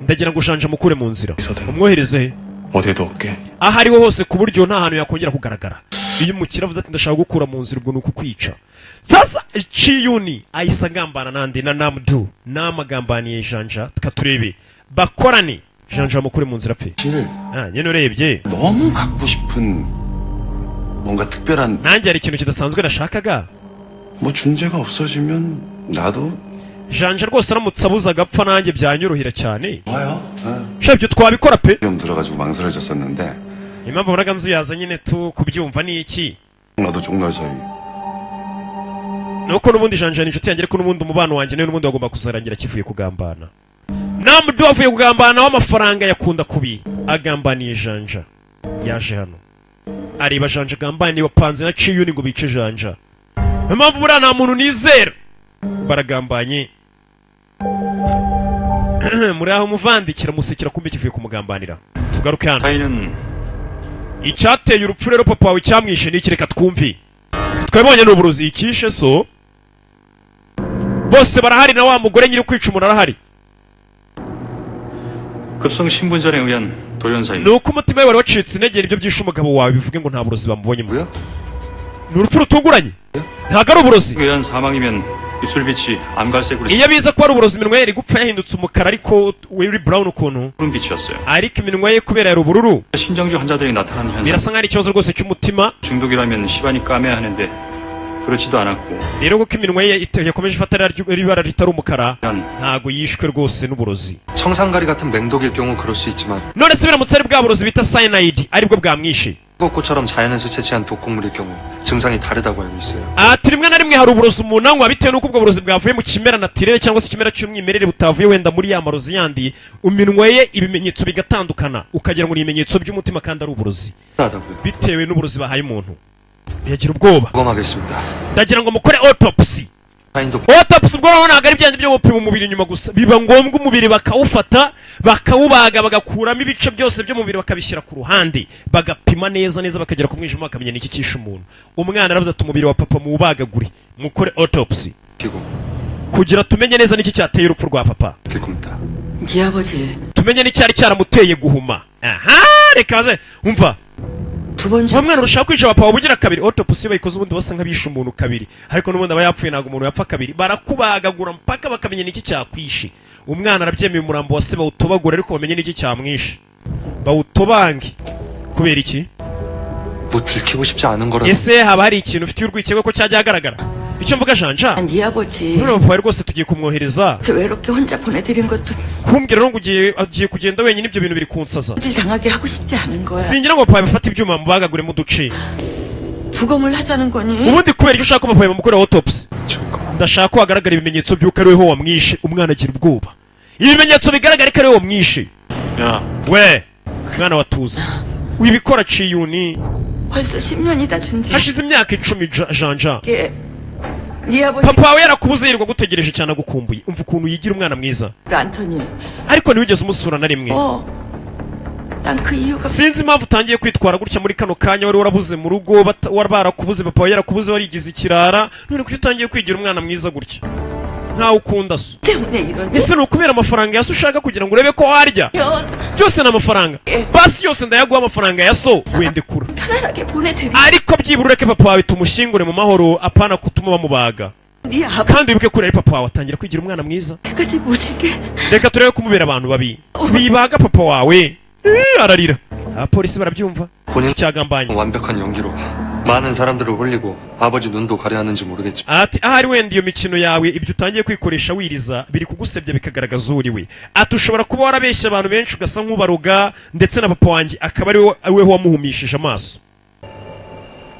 A: ndagira ngo Janja mukure mu nzira
E: 있어도
A: umwohereze he
E: 어디에도 없게.
A: aho ariho hose ku buryo nta hantu yakongera kugaragara. iyo umukire avuze ati ndashaka gukura mu nzira ubwo ni ukukwica. sasa Chiyuni ahise agambana nande na Namdu namagambaniye Janja tukaturebe bakorane Janja mukure mu nzira apfe.
G: 실
A: nyine urebye
G: 너무 갖고 싶은 뭔가 특별한
A: nanjye hari ikintu kidasanzwe nashakaga.
G: 뭐 준재가 없어지면 나도
A: Janja rwose aramutse abuze agapfa nanjye byanyorohera cyane.
G: 좋아요.
A: sha ibyo twabikora pe.
G: 좀 들어가지고 망설여졌었는데
A: impamvu mbaraga nzu yaza nyine tu kubyumva ni iki?
G: 나도 종날 사이
A: nuko n'ubundi Janja ni inshuti yanjye ariko n'ubundi umubano wanjye nawe n'ubundi wagomba kuzarangira kivuye kugambana. Namdu avuye kugambana w'amafaranga yakunda kubi agambaniye Janja yaje hano areba Janja agambaniye wapanze na Chiyuni ngo bice Janja. impamvu buriya nta muntu nizera baragambanye muri aho muvandikira musekera kumbe kivuye kumugambanira. tugaruke hano
E: 타이는
A: icyateye urupfu rero papa wawe cyamwishe niki reka twumve. twabonye n'uburozi ikishe so bose barahari na wa mugore nyiri kwica umuntu arahari.
E: 급성 신분전에 의한 돌연사입니다.
A: nuko umutima we wari wacitse intege ibyo byishe umugabo wawe bivuge ngo nta burozi bamubonyemo.
G: 뭐야?
A: ni urupfu rutunguranye ntabwo ari uburozi.
E: 의한 사망이면 입술빛이 암갈색으로
A: iyo biza ko ari uburozi iminwa ye yari gupfa yahindutse umukara ariko wiri brown ukuntu
E: 푸른빛이었어요.
A: ariko iminwa ye kubera yari ubururu
E: 신정주 환자들이 나타나는 현상.
A: birasa nk'aho ari ikibazo rwose cy'umutima.
E: 중독이라면 시반이 까매야 하는데 그렇지도 않았고
A: rero kuko iminwa ye yakomeje ifata ibara ritari umukara
E: 난
A: ntago yishwe rwose n'uburozi.
C: 청산가리 같은 맹독일 경우 그럴 수 있지만
A: none se biramutse ari bwa burozi bita cyanide aribwo bwamwishe.
C: 꽃처럼 자연에서 채취한 독곡물일 경우 증상이 다르다고 알고 있어요.
A: ati rimwe na rimwe hari uburozi umuntu anywa bitewe n'uko ubwo burozi bwavuye mu kimera natirere cyangwa se ikimera cy'umwimerere butavuye wenda muri ya marozi yandi iminwa ye ibimenyetso bigatandukana ukagira ngo ni ibimenyetso by'umutima kandi ari uburozi
C: 하다고요.
A: bitewe n'uburozi bahaye umuntu. yagira ubwoba
C: 부검하겠습니다.
A: ndagira ngo mukore autopsy.
C: 타인도
A: autopsy ubwo ntabwo ari byandi byo gupima umubiri inyuma gusa biba ngombwa umubiri bakawufata bakawubaga bagakuramo ibice byose by'umubiri bakabishyira ku ruhande bagapima neza neza bakagera ku mwijima bakamenya n'iki cyishe umuntu. umwana aravuze ati umubiri wa papa muwubagagure mukore autopsy
C: 키고
A: kugira tumenye neza n'iki cyateye urupfu rwa papa
C: 길 겁니다.
F: 네 아버지
A: tumenye n'icyari cyaramuteye guhuma. aha reka baze umva
F: 두 번
A: wa mwana urashaka kwica papa wabugira kabiri. autopsy bayikoze ubundi basa nk'abishe umuntu kabiri ariko n'ubundi aba yapfuye ntabwo umuntu yapfa kabiri barakubagagura mpaka bakamenya n'iki cyakwishe. umwana arabyemeye umurambo wa se bawutobagura ariko bamenye n'iki cyamwishe bawutobange kubera iki?
C: 뭐 들키고 싶지 않은 거라.
A: ese haba hari ikintu ufitiye urwikekwe ko cyajya ahagaragara? icyo mvuga janja
F: 네 아버지
A: none papa rwose tugiye kumwohereza
F: 그 외롭게 혼자 보내드린 것도
A: kumbwira rero ngo agiye kugenda wenyine, ibyo bintu biri kunsaza.
F: 질 당하게 하고 싶지 않은 거야.
A: singira ngo papa bafate ibyuma mubagaguremo uduce.
F: 부검을 하자는 거니?
A: ubundi kubera icyo ushaka ko papa bamukorera autopsy? ndashaka ko hagaragara ibimenyetso by'uko ari weho wamwishe. umwana agira ubwoba. ibimenyetso bigaragara ko ari weho wamwishe.
E: 야,
A: we mwana watuza wibikora ciyuni.
F: 벌써 10년이다 준지.
A: hashize imyaka 10 janja.
F: 네 아버지
A: papa wawe yarakubuze yirirwa gutegereje cyane agukumbuye. umva ukuntu yigira umwana mwiza.
F: 안토니.
A: ariko ntiwigeze umusura na rimwe.
F: 난 그 이유가
A: sinzi impamvu utangiye kwitwara gutya muri kano kanya. wari warabuze mu rugo, wari barakubuze, papa wawe yarakubuze, warigize ikirara, none kuki utangiye kwigira umwana mwiza gutya? ntawe ukunda so.
F: 때문에 이런.
A: ese ni ukubera amafaranga ya so ushaka kugira ngo urebe ko warya? byose ni amafaranga. basi yose ndayaguha amafaranga ya so, wende kura.
F: 편안하게 보내드리.
A: ariko byibura ureke papa wawe tumushyingure mu mahoro, apana kutuma bamubaga.
F: 네 아버지
A: kandi wibuke ko ari papa wawe, atangira kwigira umwana mwiza.
F: 끝까지 모질게.
A: reka turebe kumubera abantu babi. bibaga papa wawe. ararira. abapolisi barabyumva.
C: 본인
A: cyagambanye.
C: 완벽한 연기로 많은 사람들을 홀리고 아버지 눈도 가려 하는지 모르겠지만
A: ati ahari wenda iyo mikino yawe, ibyo utangiye kwikoresha wiriza, biri kugusebya bikagaragaza uriwe. ati ushobora kuba warabeshya abantu benshi ugasa nk'ubaroga, ndetse na papa wanjye akaba ari weho wamuhumishije amaso.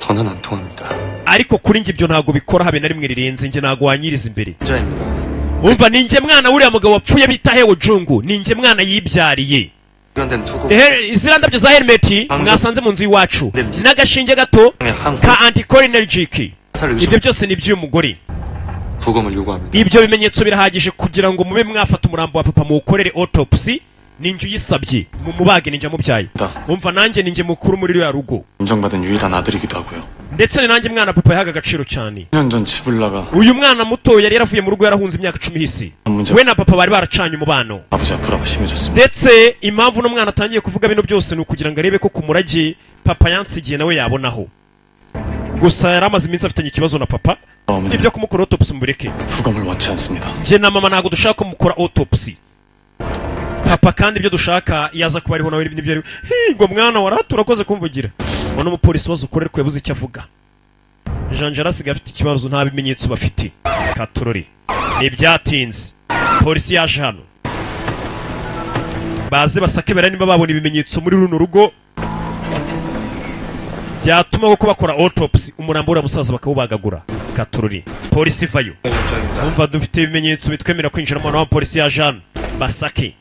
C: 더는 안 통합니다.
A: ariko kuri njye ibyo ntabwo bikora habe na rimwe rirenze. njye ntabwo wanyiriza imbere.
C: 자입니다.
A: umva, ninjye mwana wuriya mugabo wapfuye bita Heo Jungu. ninjye mwana yibyariye.
C: 발견된 투고
A: ziriya ndabyo za helmeti mwasanze mu nzu y'iwacu, n'agashinge gato ka anticholinergic, ibyo byose ni iby'uyu mugore.
C: 부검을 요구합니다.
A: ibyo bimenyetso birahagije kugira ngo mube mwafata umurambo wa papa muwukorere autopsy. ninjye uyisabye mumubage, ninjye mubyaye. umva, nanjye ninjye mukuru muri ruriya rugo,
E: 인정받은 유일한 아들이기도 하고요.
A: ndetse ni nanjye mwana papa yahaga agaciro cyane.
E: 10년 전 집을 나가
A: uyu mwana muto yari yaravuye mu rugo yarahunze imyaka 10 hisi. we na papa bari baracanye umubano.
E: 아버지와 불화가 심해졌습니다.
A: ndetse impamvu no mwana atangiye kuvuga bino byose ni ukugira ngo arebe ko ku murage papa yansigiye nawe yabonaho. gusa yari amaze iminsi afitanye ikibazo na papa. ibyo kumukora autopsy mubireke.
E: 부검을 원치 않습니다.
A: njye na mama ntabwo dushaka ko mukora autopsy. papa kandi ibyo dushaka yaza kuba ariho nawe n'ibyo ari. ngo mwana warahati urakoze kumvugira. ubona umupolisi wazo ukorera ko yabuze icyo avuga. janja arasigaye afite ikibazo, nta bimenyetso bafite. katurori ntibyatinze polisi yaje hano, baze basake bera niba babona ibimenyetso muri runo rugo byatuma ko bakora autopsy umurambo wa musaza bakawubagagura. katurori polisi vayo. umva, dufite ibimenyetso bitwemera kwinjira mu wa polisi yaje hano. basake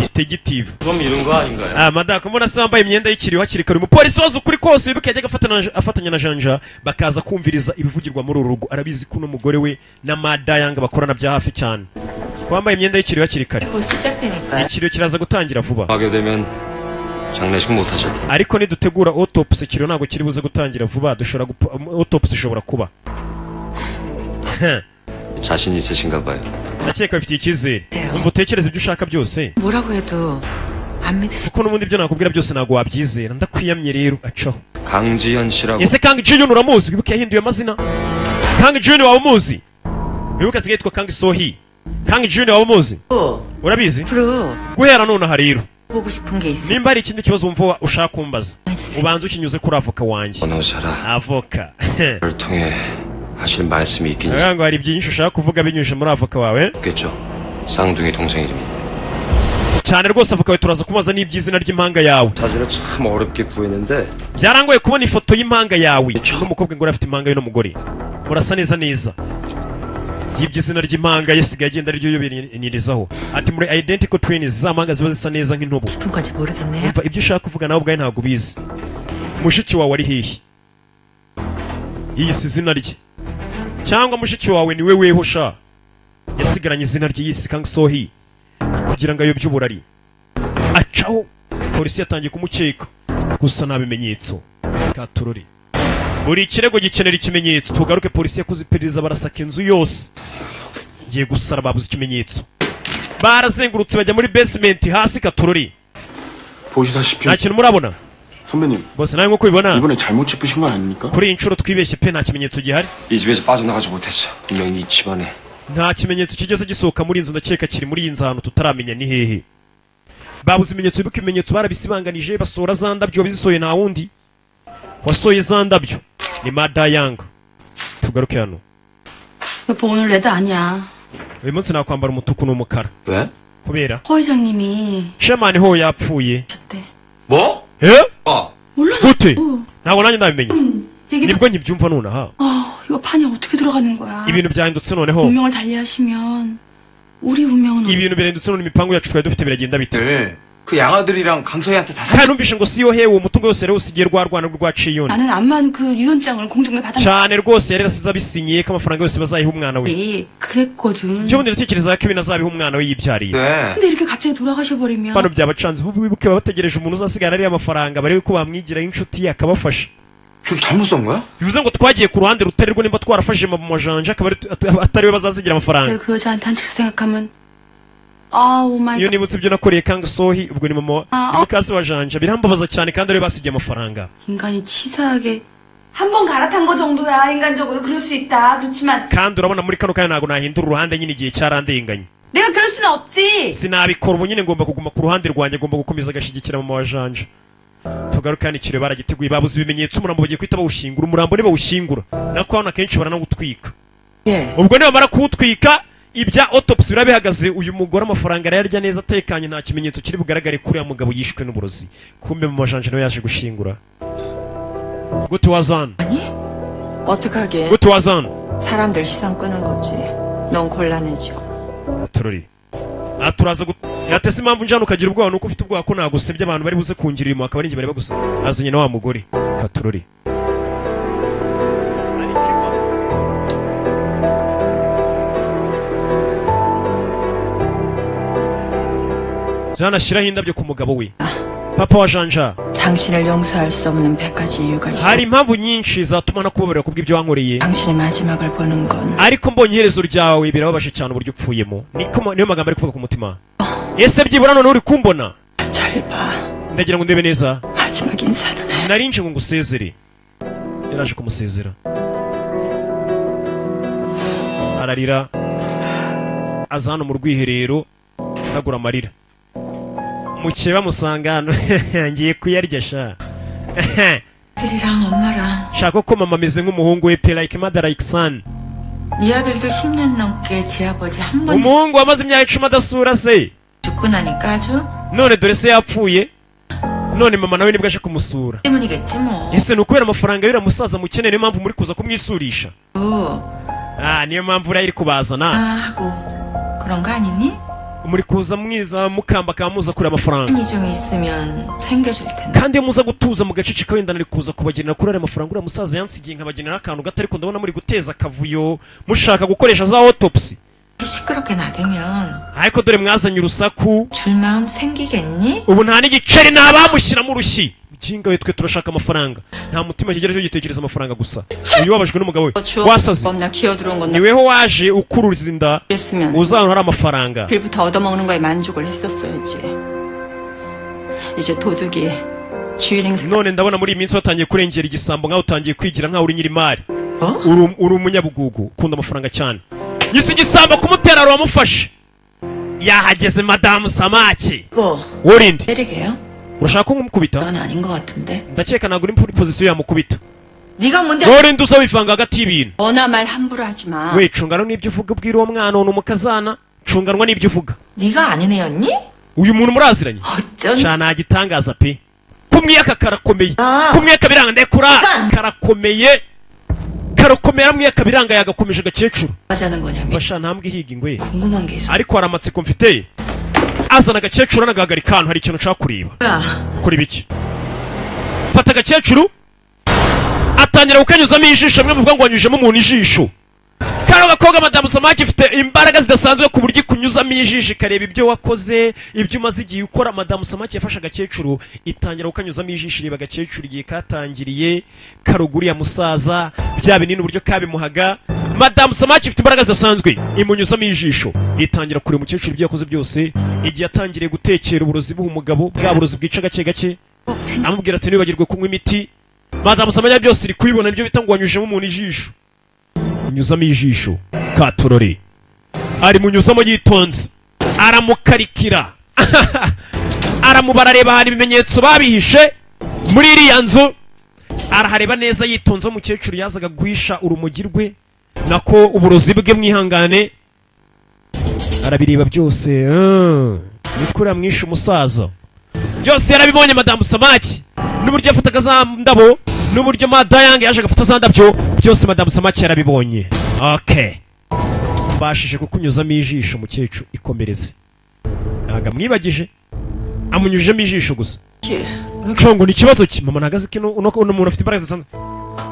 A: detective. madaka mbona se wambaye imyenda y'ikiriho hakiri kare. umupolisi wazo ukuri kose wibuke yajyaga afatanya na janja bakaza kumviriza ibivugirwa muri uru rugo. arabizi ko n'umugore we na madayanga bakorana bya hafi cyane. ko wambaye imyenda y'ikiriho hakiri kare,
F: 곧 시작되니까.
A: ikiriho kiraza gutangira vuba.
C: 하게 되면 장례식 못 하실 텐데.
A: ariko nidutegura autopsy ikiriho ntabwo kiri buze gutangira vuba. dushobora autopsy ishobora kuba.
C: 자신 있으신가 봐요.
A: ndakeka bifitiye icyizere. umva utekereza ibyo ushaka byose,
F: 뭐라고 해도 안 믿으시.
A: kuko n'ubundi ibyo nakubwira byose ntabwo wabyizera. ndakwiyamye rero, acaho.
C: 강지현 씨라고
A: ese Kang Junior uramuzi? wibuke yahinduye amazina. Kang Junior waba umuzi? wibuke asigaye yitwa Kang Sohee. Kang Junior waba umuzi? urabizi?
F: 앞으로
A: guhera nonaha rero,
F: 보고 싶은 게 있어.
A: nimba hari ikindi kibazo wumva ushaka kumbaza, ubanza ukinyuze kuri avoka wanjye.
C: 변호사라
A: avoka
C: 를 통해 하실 말씀이 있긴
A: aravuga ngo hari byinshi ushaka kuvuga binyujije muri avoka wawe.
C: 있겠죠. 쌍둥이 동생이랍니다.
A: cyane rwose avoka wawe turaza kumubaza n'iby'izina ry'impanga yawe.
C: 사진을 참 어렵게 구했는데
A: byarangoye kubona ifoto y'impanga yawe n'umukobwa ngo afite impanga ye n'umugore. murasa neza neza. iby'izina ry'impanga ye sigaye agenda aryo yoberanyirizaho. ati muri identical twins za mpanga ziba zisa neza nk'intobo.
F: 싶은 건지 모르겠네.
A: umva ibyo ushaka kuvuga nawe ubwawe ntabwo ubizi. mushiki wawe ari hehe? yiyise izina rye, cyangwa mushiki wawe niwe weho sha yasigaranye izina rye yise Kang Sohee kugira ngo ayobye uburari. acaho polisi yatangiye kumukeka, gusa nta bimenyetso. katurori buri kirego gikenera ikimenyetso. tugaruke polisi yakoze iperereza, barasaka inzu yose. ngiye gusara, babuze ikimenyetso. barazengurutse bajya muri basement hasi. katurori
E: 보시다시피
A: nta kintu murabona?
E: 선배님
A: bose nawe nk'uko ubibona
E: 이번에 잘못 짚으신 거 아닙니까?
A: kuri iyi nshuro twibeshye pe, nta kimenyetso gihari.
C: 이 집에서 빠져나가지 못했어. 분명히 이 집안에
A: nta kimenyetso kigeze gisohoka muri iyi nzu. ndakeka kiri muri iyi nzu ahantu tutaramenya ni hehe. babuze ibimenyetso, bibuka ibimenyetso barabisibanganije basohora za ndabyo bizisohoye nta wundi. wasohoye za ndabyo ni madayanga. tugaruke hano.
H: 여보 오늘 레드 아니야.
A: uyu munsi nakwambara umutuku n'umukara.
E: 왜?
A: kubera
H: 허 회장님이
A: 샤만이 ho yapfuye.
H: 셨대.
E: 뭐?
A: 예?
H: 몰라.
A: gute ntabwo nanjye nabimenye.
H: 얘기
A: nibwo nkibyumva nonaha.
H: 이거 판이 어떻게 돌아가는 거야?
A: ibintu byahindutse noneho.
H: 운명을 달리하시면 우리 운명은
A: ibintu birahindutse none imipango yacu twari dufite biragenda bite.
E: 그 양아들이랑 강서희한테 다
A: kandi numvishe ngo siyo hewe umutungo wose rero usigiye rwa rwana rwaciye
H: 나는 암만 그 유언장을 공정을 받았는데
A: cyane rwose yari yarasize abisinyiye ko amafaranga yose bazayiha umwana we.
H: 그랬거든.
A: njyewe ndatekereza ko ibintu azabiha umwana we yibyariye.
H: 근데 이렇게 갑자기 돌아가셔 버리면
A: bano byabacanze wibuke baba bategereje umuntu uzasigara ariya amafaranga barebe ko bamwigiraho inshuti ye akabafasha.
E: 줄 잘못 쏜 거야?
A: bivuze ngo twagiye ku ruhande rutari rwo nimba twarafashe mu majanja akaba atari we bazazigira amafaranga.
H: 그 여자한테 한식 생각하면 오 마이
A: iyo nibutse ibyo nakoreye kanga sohi ubwo ni mama ni mukasi wa janja birambabaza cyane kandi ari we basigiye amafaranga.
H: 인간이 치사하게 한 번 갈아탄 거 정도야. 인간적으로 그럴 수 있다. 그렇지만
A: kandi urabona muri kano kanya ntabwo nahindura uruhande nyine igihe cyarandenganye.
H: 내가 그럴 수는 없지.
A: sinabikora ubu nyine ngomba kuguma ku ruhande rwanjye ngomba gukomeza agashyigikira mama wa janja. tugaruke hano ikirere baragiteguye babuze ibimenyetso umurambo bagiye kwita bawushingura umurambo ntibawushingura nako hano akenshi baranawutwika. ubwo nibamara kuwutwika ibya autopsy bira bihagaze uyu mugore amafaranga arayarya neza atekanye nta kimenyetso kiri bugaragare kuri ya mugabo yishwe n'uburozi. kumbe mu majanja nawe yaje gushingura. gute wazan
F: 아니? 어떡하게?
A: gute wazan
F: 사람들 시선 끄는 거지. 넌 곤란해지고.
A: turori turaza yatese impamvu njyana ukagira ubwoba nuko ufite ubwoba ko nagusebye abantu bari buze kungirira impuhwe akaba ari njye bari bagusa azanye na wa mugore katurori. jana ashyiraho indabyo ku mugabo we papa wa janja.
F: 당신을 용서할 수 없는 100가지 이유가 있어.
A: hari impamvu nyinshi zatuma nakubabarira kubw'ibyo wankoreye
F: 당신의 마지막을 보는 건
A: ariko mbonye iherezo ryawe birababaje cyane uburyo upfuyemo niyo magambo ari kuvuga ku mutima. ese byibura none uri kumbona
F: 잘 봐.
A: ndagira ngo ndebe neza
F: 마지막 인사를 해.
A: narinje ngo ngusezere. yaraje kumusezera ararira aza hano mu rwiherero aragura amarira. mukeba musanga hano ngiye kuyarya sha.
F: 아들이랑 엄마랑
A: shaka ko mama ameze nk'umuhungu we pe like mother like son.
F: 네 아들도 10년 넘게 제 아버지 한 번
A: umuhungu wamaze imyaka 10 adasura se
F: 죽고 나니까 아주
A: none dore se yapfuye none mama nawe nibwo aje kumusura.
F: 때문이겠지 뭐.
A: ese ni ukubera amafaranga y'uriya musaza mukeneye niyo mpamvu muri kuza kumwisurisha.
F: 또
A: niyo mpamvu uriya iri kubazana
F: 하고 그런 거 아니니?
A: muri kuza mwiza mukamba kamuza kuri amafaranga.
F: 이 좀 있으면 챙겨줄 텐데.
A: kandi iyo muza gutuza mugaceceka wenda nari kuza kubagenera kuri ariya mafaranga uriya musaza yansigiye nkabagenera akantu gato ariko ndabona muri guteza akavuyo mushaka gukoresha za autopsy.
F: 시끄럽게 나대면
A: ariko dore mwazanye urusaku
F: 줄 마음 생기겠니?
A: ubu nta n'igiceri nabamushyiramo urushyi. jinga we twe turashaka amafaranga nta mutima kigera cyo gitekereza amafaranga gusa. uyu wabajwe n'umugabo we wasaze
F: 없나 기어 들어온 건
A: niweho waje ukuruza inda
F: 했으면
A: uzana hari amafaranga.
F: 빌부터 얻어먹는 거에 만족을 했었어야지. 이제 도둑이 주일행세.
A: none ndabona muri iyi minsi watangiye kurengera igisambo nkaho utangiye kwigira nkaho uri nyirimari.
F: 어?
A: uri umunyabugugu ukunda amafaranga cyane. yise igisambo kumutera wamufashe yahageze madamu samaki.
F: 이거
A: worindi
F: 때리게요?
A: urashaka ko nkumukubita?
F: 넌 아닌 것 같은데.
A: ndakeka ntabwo uri muri pozisiyo yamukubita.
F: 네가 뭔데?
A: worindi uza wivanga hagati y'ibintu.
F: 너나 말 함부로 하지 마.
A: we cungana n'ibyo uvuga ubwira uwo mwana ni umukazana cunganwa n'ibyo uvuga.
F: 네가 아는 애였니?
A: uyu muntu muraziranye
F: 어쩐
A: cyane agitangaza pe kumwiyaka karakomeye
F: 아.
A: kumwiyaka biranga ndekura
F: 간.
A: karakomeye aramwiyaka biranga yagakomeje agakecuru.
F: 하자는 거냐면
A: basha ntambwe ihiga ingwe
F: 궁금한 게 있어.
A: ariko hari amatsiko mfite azana agakecuru anagahagarika ahantu hari ikintu nshaka kureba.
F: 뭐야?
A: kuri biki fata agakecuru atangira gukanyuzamo ijisho amwe muvuga ngo wanyujemo umuntu ijisho. kano gakobwa madamu samaki ifite imbaraga zidasanzwe ku buryo ikunyuzamo ijisho ikareba ibyo wakoze ibyo umaze igihe ukora. madamu samaki yafashe agakecuru itangira gukanyuzamo ijisho ireba agakecuru igihe katangiriye karuguriya musaza bya binini uburyo kabimuhaga. madamu samaki ifite imbaraga zidasanzwe imunyuzamo ijisho itangira kureba umukecuru ibyo yakoze byose. igihe yatangiriye gutekera uburozi buha umugabo bwa burozi bwica gake gake amubwira ati ntiwibagirwe kunywa imiti. madamu samaki byose iri kubibona ibyo bita ngo wanyujemo umuntu ijisho. unyuzamo ijisho katorore arimunyuzamo yitonze aramukarikira aramubara areba ahantu ibimenyetso babihishe muri iriya nzu arahareba neza yitonze. Umukecuru yazaga guhisha urumogi rwe nako uburozi bwe, mwihangane. Arabireba byose. Nikura mwishe umusaza. Byose yarabibonye Madamu Samaki. N'uburyo yafataga za ndabo, n'uburyo Madayang yaje agafata za ndabyo, byose Madamu Samaki yarabibonye. Okay. Bashije kukunyuzamo ijisho mukecuru, ikomereze. Ntaga mwibagije. Amunyujemo ijisho gusa. Congo ni kibazo ki? Mama nagaze kino uno muntu afite imbaraga zisanzwe.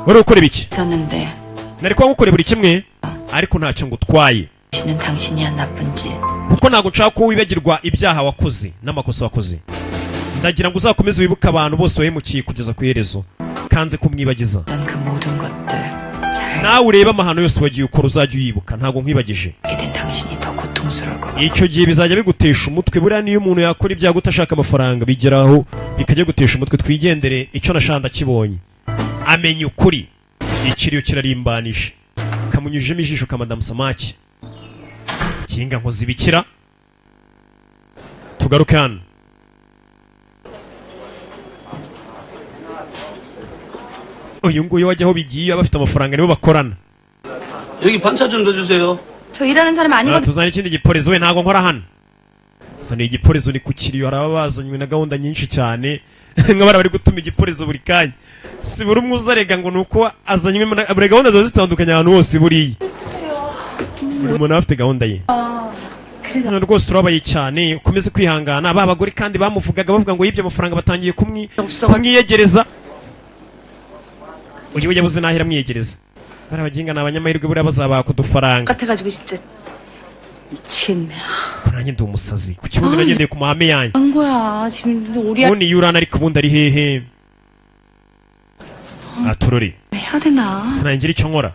A: Wari ukora ibiki?
F: 있었는데
A: Nari kwa gukora buri kimwe, ariko ntacyo ngutwaye.
F: 당신은 당신이 한 나쁜 짓.
A: Kuko ntago nshaka ko wibagirwa ibyaha wakoze n'amakosa wakoze. Ndagira ngo uzakomeze wibuka abantu bose wahemukiye kugeza ku iherezo. Kanze kumwibagiza.
F: 난 그 모든 것들 잘
A: Nawe ureba amahano yose wagiye ukora uzajya uyibuka, ntago nkwibagije.
F: 알게 된 당신이 더 고통스러울 것 같아.
A: Icyo gihe bizajya bigutesha umutwe. Buriya niyo umuntu yakora ibyago utashaka amafaranga bigeraho bikajya gutesha umutwe. Twigendere, icyo nashanda kibonye. Amenye ukuri. Ikiriyo kirarimbanisha. Kamunyujemo ijisho ka Madamu Samaki. Kinga nkozi bikira. Tugaruke hano. Uyu nguyu wajyaho bigiye abafite amafaranga nibo bakorana.
J: 여기 반차 좀 넣어주세요.
H: 저 일하는 사람 아니거든.
A: Tuzana ikindi gipolizo. We ntago nkora hano. Zana igipolizo ni ku kiriyo. Hari ababazanywe na gahunda nyinshi cyane. Nk'abari bari gutuma igipolizo buri kanya. Si buri umwe uzarega ngo nuko azanywe buri gahunda ziba zitandukanye ahantu hose buriya. Buri muntu afite gahunda ye. Hano rwose urabaye cyane. Ukomeze kwihangana. Ba bagore kandi bamuvugaga bavuga ngo yibye amafaranga batangiye kumwiyegereza. Uyu yabuze nahira mwiyegereza. Barabaginga n'abanyamahirwe buriya bazaba kudufaranga.
H: 같아가지고 진짜 미치겠네.
A: Nanjye ndi umusazi. Ku kibuga nagendeye ku mahame yanjye.
H: 한 거야 지금 우리
A: Ubundi yurana ariko ubundi ari hehe? Turori.
H: 해야 되나?
A: Sinangira icyo nkora.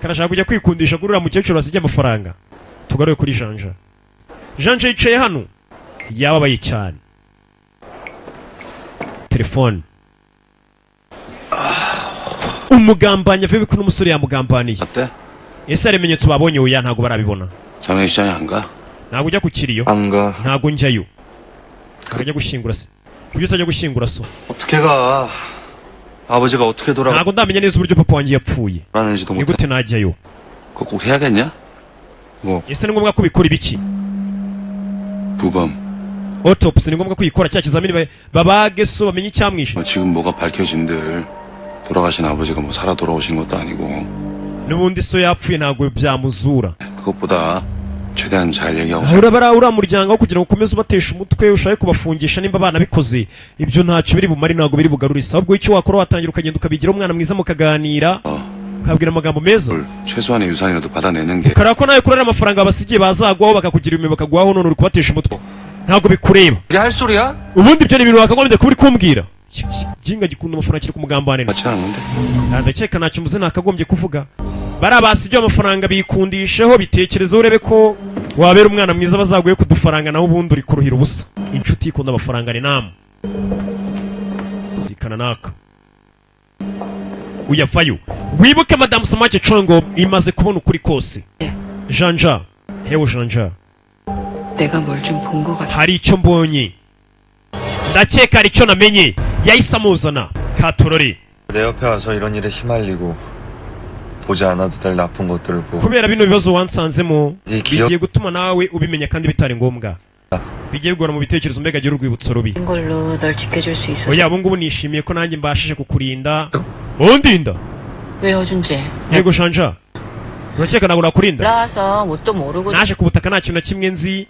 A: Karashaka kujya kwikundisha kuri uriya mukecuru wasijya amafaranga. Tugaruye kuri Janja. Janja yicaye hano. Yababaye cyane. Telefone. Umugambanya avuye ko n'umusore yamugambaniye.
G: 어때?
A: Ese hari ibimenyetso babonye oya ntago barabibona.
G: 장례식장에 안 가?
A: Ntago ujya ku kiriyo.
C: 안 가.
A: Ntago njyayo. Akajya gushyingura se. Kuki utajya gushyingura so?
C: 어떻게 가? 아버지가 어떻게
A: Ntago ndamenya neza uburyo papa wanjye yapfuye.
C: 돌아가는지도
A: Ni
C: 못해.
A: gute najyayo?
G: 그거 꼭 해야겠냐?
C: 뭐
A: Ese ni ngombwa ko bikora ibiki?
G: 부검.
A: Autopsy ni ngombwa kuyikora cya kizamini babage so bamenye icyamwishe.
G: 지금 뭐가 밝혀진들 돌아가신 아버지가 뭐 살아 돌아오신 것도 아니고.
A: Nubundi so yapfuye ntago byamuzura.
G: 그것보다 최대한 잘 얘기하고.
A: Urabara uriya muryango kugira ngo ukomeze ubatesha umutwe ushake kubafungisha nimba abana bikoze ibyo ntacyo biri bumari ntago biri bugarurisa. Ahubwo icyo wakora watangira ukagenda ukabigira umwana mwiza mukaganira. Ukabwira amagambo meza.
G: 최소한의 유산이라도 받아내는 게.
A: Ukara ko nawe kurara amafaranga basigiye bazagwaho bakakugira ibime bakaguhaho none uri kubatesha umutwe. Ntago bikureba.
C: 이게 할 소리야?
A: Ubundi ibyo ni ibintu wakagombye kuba uri kumbwira. Jinga gikunda amafaranga kiri ku mugambanira.
G: 같이 하는데.
A: Ndakeka ntacyo muze nakagombye kuvuga. Bari abasigiye amafaranga bikundisheho bitekerezo urebe ko wabera umwana mwiza bazaguye kudufaranga naho ubundi uri kuruhira ubusa. Inshuti ikunda amafaranga ni namu. Sikana naka. Uyavayo. Wibuke Madamu Samaki Congo imaze kubona ukuri kose. Janja. Hewo Janja.
F: 내가 뭘 좀 본 것 같아.
A: Hari icyo mbonye. Ndakeka hari icyo namenye. Yahise amuzana. Katorori.
C: 내 옆에 와서 이런 일에 휘말리고 보지 않아도 될 나쁜 것들을 보고
A: Kubera bino bibazo wansanzemo
C: 기억
A: bigiye gutuma nawe ubimenya kandi bitari ngombwa. Bigiye bigora mu bitekerezo mbega gira urwibutso rubi.
F: 된 걸로 널 지켜줄 수 있어서.
A: Oya bungu nishimiye ko nanjye mbashije kukurinda. Ondinda.
F: 왜 허준재?
A: Yego Janja. Urakeka ntabwo nakurinda?
F: 올라와서 뭣도 모르고
A: Naje ku butaka nta kintu na kimwe nzi.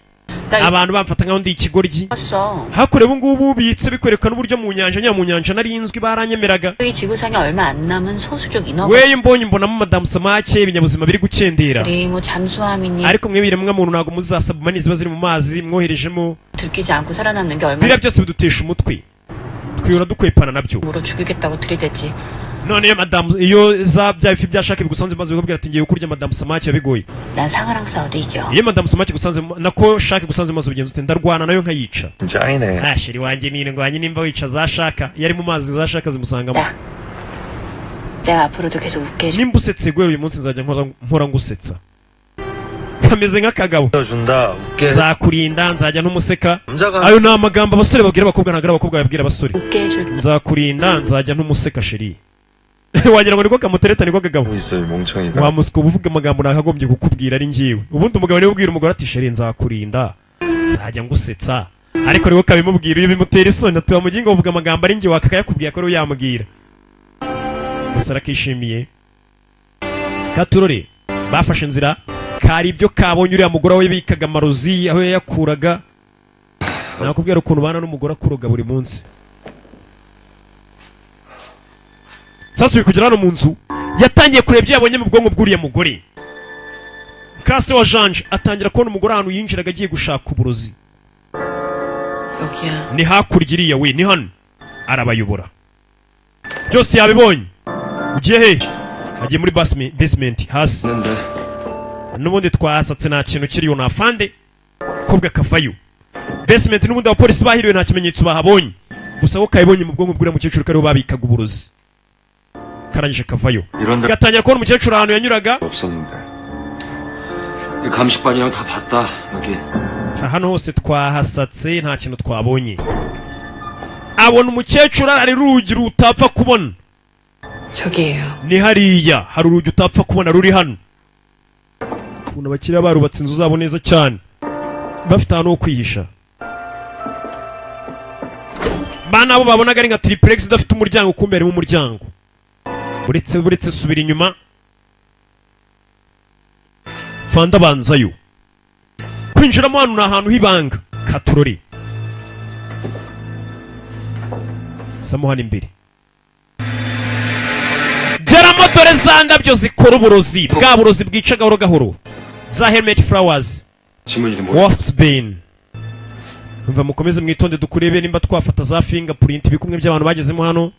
F: 나
A: Abantu bamfata nkaho ndi ikigoryi.
F: 있었어.
A: Hakure ubu ngubu bitse bikwerekana uburyo mu nyanja narinzwi baranyemeraga.
F: 이 지구상에 얼마 안 남은 소수족 인어가
A: Wewe mbonamo Madamu Samaki ibinyabuzima biri gukendera.
F: 뭐 잠수함이니
A: Ariko mwe biremwa muntu ntabwo muzasaba mani ziba ziri mu mazi mwoherejemo.
F: 들키지 않고 살아남는 게 얼마나
A: Biriya byose bidutesha umutwe. Twihora dukwepana nabyo.
F: 물어 죽이겠다고 들이댔지.
A: None iyo Madamu iyo zabya ifi byashaka bigusanze maze bikubwira ati ngiye kurya Madamu Samaki yabigoye.
F: 난 상아랑 싸워도 이겨.
A: Iyo Madamu Samaki gusanze nako shaka gusanze maze ubigenza ute ndarwana nayo nkayica.
C: 짱이네.
A: Ashiri wanjye nini ngwanye nimba wica zashaka yari mu mazi zashaka zimusangamo.
F: 야, 내가 앞으로도 계속 웃게 해줄.
A: Nimba usetse gwe uyu munsi nzajya nkora ngusetsa. Kameze nk'akagabo.
C: 준다. 웃게.
A: Nzakurinda nzajya ntumuseka.
C: 남자가
A: Ayo ni amagambo abasore babwira abakobwa ntabwo ari abakobwa babwira abasore.
F: 웃게 해줄.
A: Nzakurinda nzajya ntumuseka sheri. wagira ngo niko kamutereta niko kagabo
G: 있어요 멍청이가.
A: wa musiko uvuga amagambo nakagombye kukubwira ari ngiwe ubundi umugabo niwe ubwira umugore ati sheri nzakurinda nzajya ngusetsa ariko niko kabimubwira iyo bimutera isoni atuba mu gingo uvuga amagambo ari ngiwe akakayakubwira ko ari yamubwira gusa arakishimiye Katurore bafashe inzira kari ibyo kabonye uriya mugore we bikaga amarozi aho yayakuraga nakubwira ukuntu bana n'umugore akuroga buri munsi sasa uyu kugera hano mu nzu yatangiye kureba ibyo yabonye mu bwonko bw'uriya mugore kase wa Janje atangira kubona umugore ahantu yinjiraga agiye gushaka uburozi ni hakurya iriya we ni hano arabayobora byose yabibonye ugiye he agiye muri basement hasi n'ubundi twahasatse nta kintu kiriyo nafande kobwa kavayo basement n'ubundi abapolisi bahiriwe nta kimenyetso bahabonye gusa ko kayibonye mu bwonko bw'uriya mukecuru kariho babikaga uburozi karangije kavayo gatangira kubona umukecuru ahantu yanyuraga
C: 없었는데. 이 감식반이랑 다 봤다 여기.
A: hano hose twahasatse nta kintu twabonye abona umukecuru ari urugi rutapfa kubona
F: 저기예요.
A: ni hariya hari urugi utapfa kubona ruri hano ukuntu abakiriya barubatse inzu zabo neza cyane bafite ahantu ho kwihisha bana abo babonaga ari nka triplex idafite umuryango kumbe harimo umuryango buretse subira inyuma fanda banzayo kwinjiramo hano ni ahantu h'ibanga Katurore samo hano imbere geramo dore za ndabyo zikora uburozi bwa burozi bwica gahoro gahoro za hermit flowers wolfsbane umva mukomeze mwitonde dukurebe nimba twafata za fingerprint bikumwe by'abantu bagezemo hano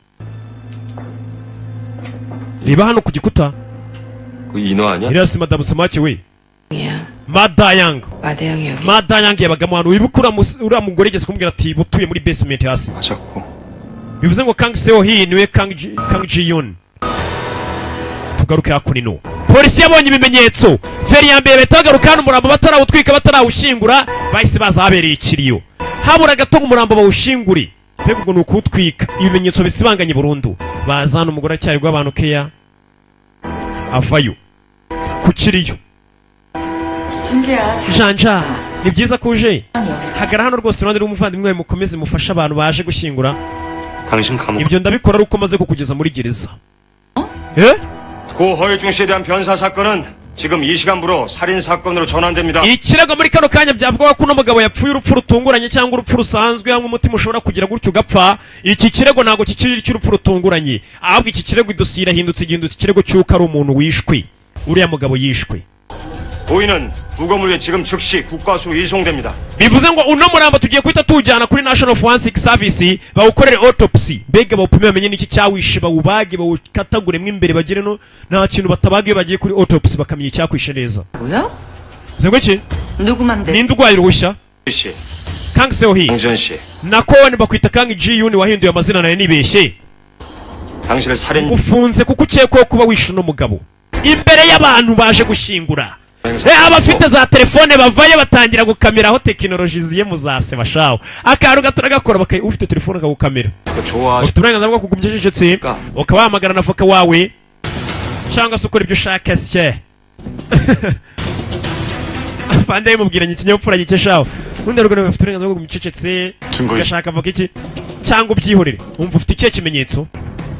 A: reba hano ku gikuta
C: 그 인어 아니야?
A: irasi madamu samake we
F: 야,
A: madayang
F: 마대양이 여기.
A: madayang yabagamo hano wibuka uriya mugore yigeze kumbwira ati butuye muri basement hasi
C: 맞았고.
A: bivuze ngo Kang Seo Hee niwe Kang Ji Yoon tugaruke hakunino polisi yabonye ibimenyetso feri ya mbere bahita bagaruka hano umurambo batarawutwika batarawushyingura bahise baza habereye ikiriyo habura gato ngo umurambo bawushingure mbega ubwo ni ukuwutwika ibimenyetso bisibanganye burundu baza hano umugore acyari rw'abantu keya avayo ku kiriyo janja ni byiza ko uje hagara hano rwose iruhande rw'umuvandimwe wawe mukomeze mufashe abantu baje gushyingura
C: 당신 감옥.
A: ibyo ndabikora ari uko maze kukugeza muri gereza
K: 고 허일중 씨에 대한 변사 사건은 지금 이 시간부로 살인 사건으로 전환됩니다.
A: ikirego muri kano kanya byavuga ko uno mugabo yapfuye urupfu rutunguranye cyangwa urupfu rusanzwe hamwe umutima ushobora kugira gutyo ugapfa iki kirego ntabwo kikiri cy'urupfu rutunguranye ahubwo iki kirego idosiye irahindutse igihindutse ikirego cy'uko ari umuntu wishwe uriya mugabo yishwe
K: 고인은 부검을 위해 지금 즉시 국과수 이송됩니다.
A: bivuze ngo uno murambo tugiye guhita tuwujyana kuri National Forensic Service bawukorere autopsy mbega bawupime bamenye n'iki cyawishe bawubage bawukataguremo imbere bagire no nta kintu batabaga iyo bagiye kuri autopsy bakamenya icyakwishe neza
F: 뭐야?
A: zengo iki
F: 누구 맘대로?
A: ninde urwaye uruhushya
K: 씨,
A: Kang Seo Hee
K: 강전 씨,
A: nako bakwita Kang Ji Yoon wahinduye amazina nayo nibeshye
K: 당신을 살인
A: ufunze kuko ukekwaho kuba wishe uno mugabo imbere y'abantu baje gushyingura abafite za telefone bavayo batangira gukamera aho tekinoloji ziye muzase bashaho akantu gato gakora ufite telefone akagukamera ufite uburenganzira bwo kugumya ijisho ukaba wahamagara na voka wawe cyangwa se ukora ibyo ushaka sye afande yimubwiranye ikinyabupfura gike shaho ubundi rero ufite uburenganzira bwo kugumya icecetse ugashaka voka iki cyangwa ubyihorere umva ufite ikihe kimenyetso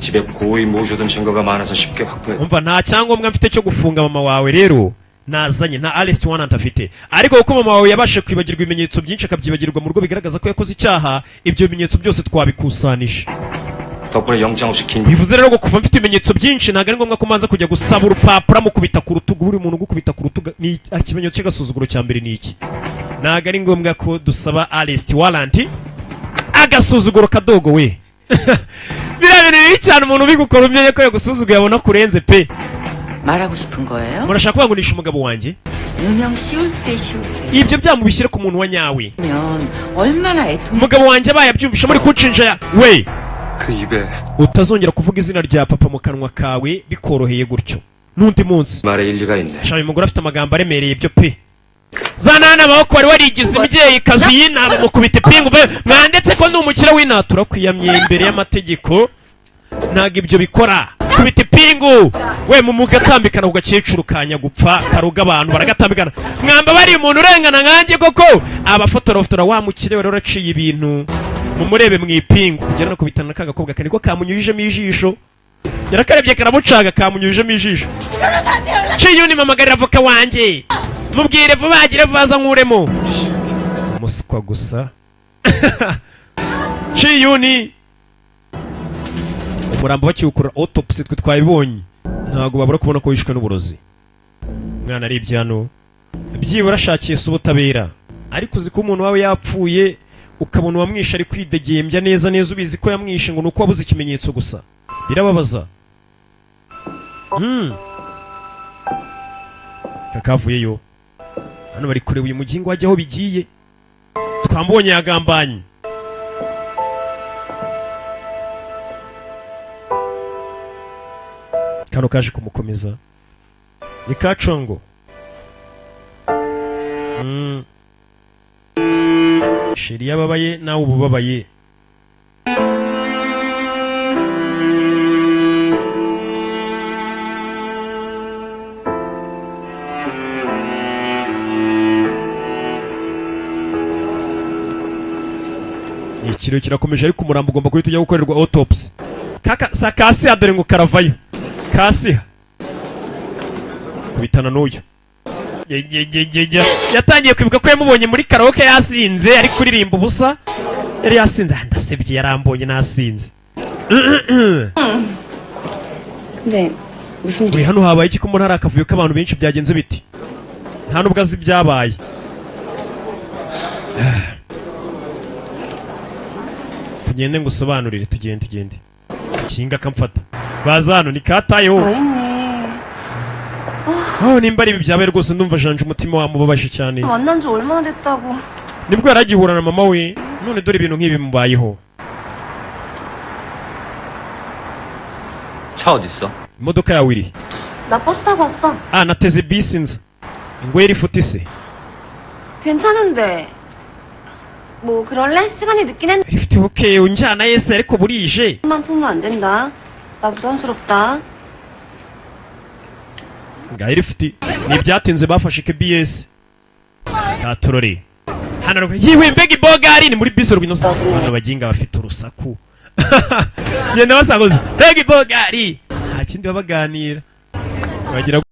K: 집에 고의 모셔둔 증거가 많아서 쉽게 확보해.
A: umva nta cyangombwa mfite cyo gufunga mama wawe rero nazanye nta Alice Warrant afite ariko kuko mama wawe yabashe kwibagirwa ibimenyetso byinshi akabyibagirwa mu rugo bigaragaza ko yakoze icyaha ibyo bimenyetso byose twabikusanije
K: 덕분에 영장 없이 긴
A: bivuze rero ngo kuva mfite ibimenyetso byinshi ntabwo ari ngombwa ko manza kujya gusaba urupapuro amukubita ku rutugu buri muntu ugukubita ku rutugu ni ikimenyetso cy'agasuzuguro cya mbere ni iki ntabwo ari ngombwa ko dusaba Alice Warrant agasuzuguro kadogo we biriya bintu bibi cyane umuntu ubigukora umenye ko yagusuzuguye abona kurenze pe
F: 말하고 싶은 거예요?
A: murashaka kuvuga ngo nishe umugabo wanjye
F: 누명 씌울 때 씌우세요.
A: ibyo byamubishyire ku muntu wa nyawe
F: 면 얼마나 애통.
A: umugabo wanjye abaye abyumvisha muri kunshinja we
C: 그 입에
A: utazongera kuvuga izina rya papa mu kanwa kawe bikoroheye gutyo n'undi munsi
C: 말에 일리가 있네.
A: shaka uyu mugore afite amagambo aremereye byo pe zanana amaboko wari warigize imubyeyi kazi y'inama mukubita ipingu mwandetse ko ndi umukire w'inatura kwiyamye imbere y'amategeko ntabwo ibyo bikora kubita ipingu we mu mugatambikana ku gakecuru kanya gupfa karuga abantu baragatambikana mwamba bari umuntu urengana nkanjye koko abafotora wa mukire rero raciye ibintu mumurebe mu ipingu kugera no kubitana kagakobwa kaniko kamunyujijemo ijisho yarakarebye karamucaga kamunyujijemo ijisho Chiyuni mamagarira avoka wanje mubwire vuba agire vaza nkuremo umuswa gusa Chiyuni umurambo bakiwukora autopsy twe twabibonye ntago babura kubona ko yishwe n'uburozi mwana ari ibyano byibura ashakiye ubutabera ariko uzi ko umuntu wawe yapfuye ukabona wamwisha ari kwidegembya neza ubizi ko yamwishe ngo nuko wabuze ikimenyetso gusa birababaza kakavuyeyo hano bari kureba uyu mugingo wajya aho bigiye twambonye yagambanye kano kaje kumukomeza ni kacongo shiri yababaye nawe ububabaye ikiro kirakomeje ariko umurambo ugomba guhita ujya gukorerwa autopsy sakasi adore ngo karavayo kasi kubitana n'uyu yatangiye kwibuka ko yamubonye muri karaoke yasinze ari kuririmba ubusa yari yasinze ndasebye yarambonye nasinze hano habaye iki ko umuntu hari akavuyo k'abantu benshi byagenze biti nta nubwo azi ibyabaye tugende ngo usobanurire tugende kinga kamfata baza hano ni katayeho nimba ari ibi byabaye rwose ndumva janje umutima wamubabaje cyane
H: 만난지 얼마나 됐다고
A: nibwo yaragihura na mama we none dore ibintu nk'ibi mubayeho
J: 차 어딨어?
A: imodoka yawe iri
H: 나 버스 타고 왔어
A: nateze bisi nza ngo yari futise
H: 괜찮은데 뭐 그럴래? 시간이 늦긴 했는데
A: rifite okay unjyana yese ariko burije
H: 만 품으면 안 된다 나 부담스럽다
A: ngaho rifite ni byatinze bafashe KBS katorore hano yiwe mbega ibogari ni muri bisi rwinosa hano baginga bafite urusaku yenda basagoze mbega ibogari nta kindi babaganira bagira